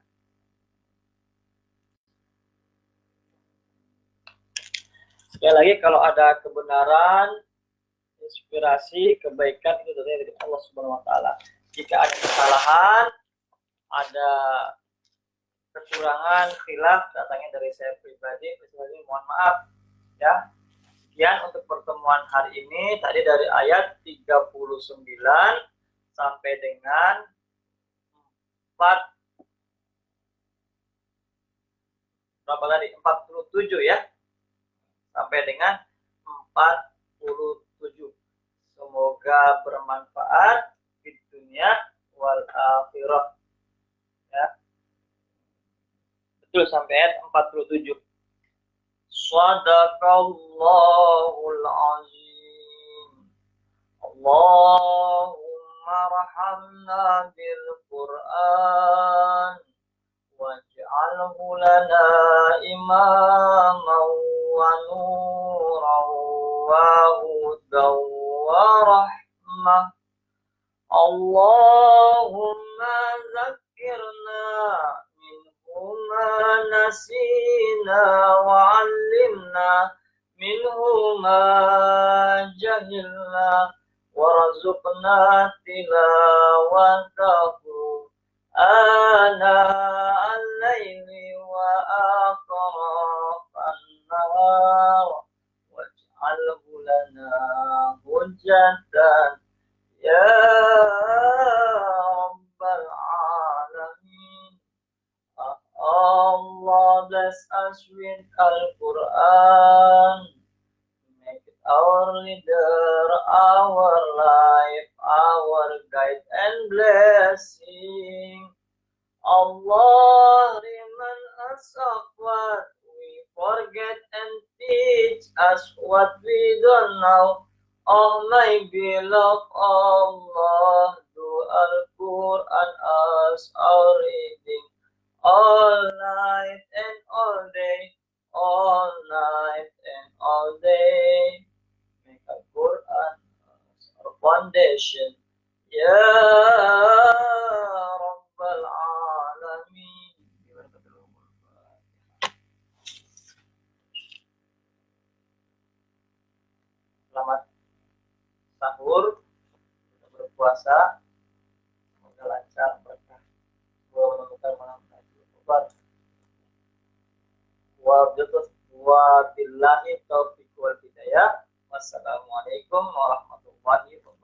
Sekali lagi, kalau ada kebenaran, inspirasi, kebaikan itu dari Allah Subhanahu wa taala. Jika ada kesalahan, ada kekurangan, khilaf, datangnya dari saya pribadi, mohon maaf ya. Sekian untuk pertemuan hari ini, tadi dari ayat 39 sampai dengan 47 ya. Sampai dengan 47. Semoga bermanfaat di dunia wal akhirah. Ya. Betul sampai ayat 47. Shadaqallahul azim. Allahumma rahamna bil Qur'an waj'alhu lana imaman wa nuran wa hudan wa rahmah. Allahumma zakkirna minhu ma nasina wa 'allimna minhu ma jahilna warzuqna tilawatahu ana al-laili wa atrafan nahar waj'alhu lana hujjatan ya rabbal alamin. Allah bless us with Al-Quran. Make it our leader, our life, our guide and blessing. Allah remind us of what we forget and teach us what we don't know. Oh my beloved Allah, do Al-Quran as our reading all night and all day, all night and all day. Make Al-Quran our foundation. Ya Rabbal Alamin. Selamat sahur, kita berpuasa, semoga lancar, berkah, semoga menemukan malam tadi. Wa billahi taufiq wal hidayah. Wassalamualaikum warahmatullahi wabarakatuh.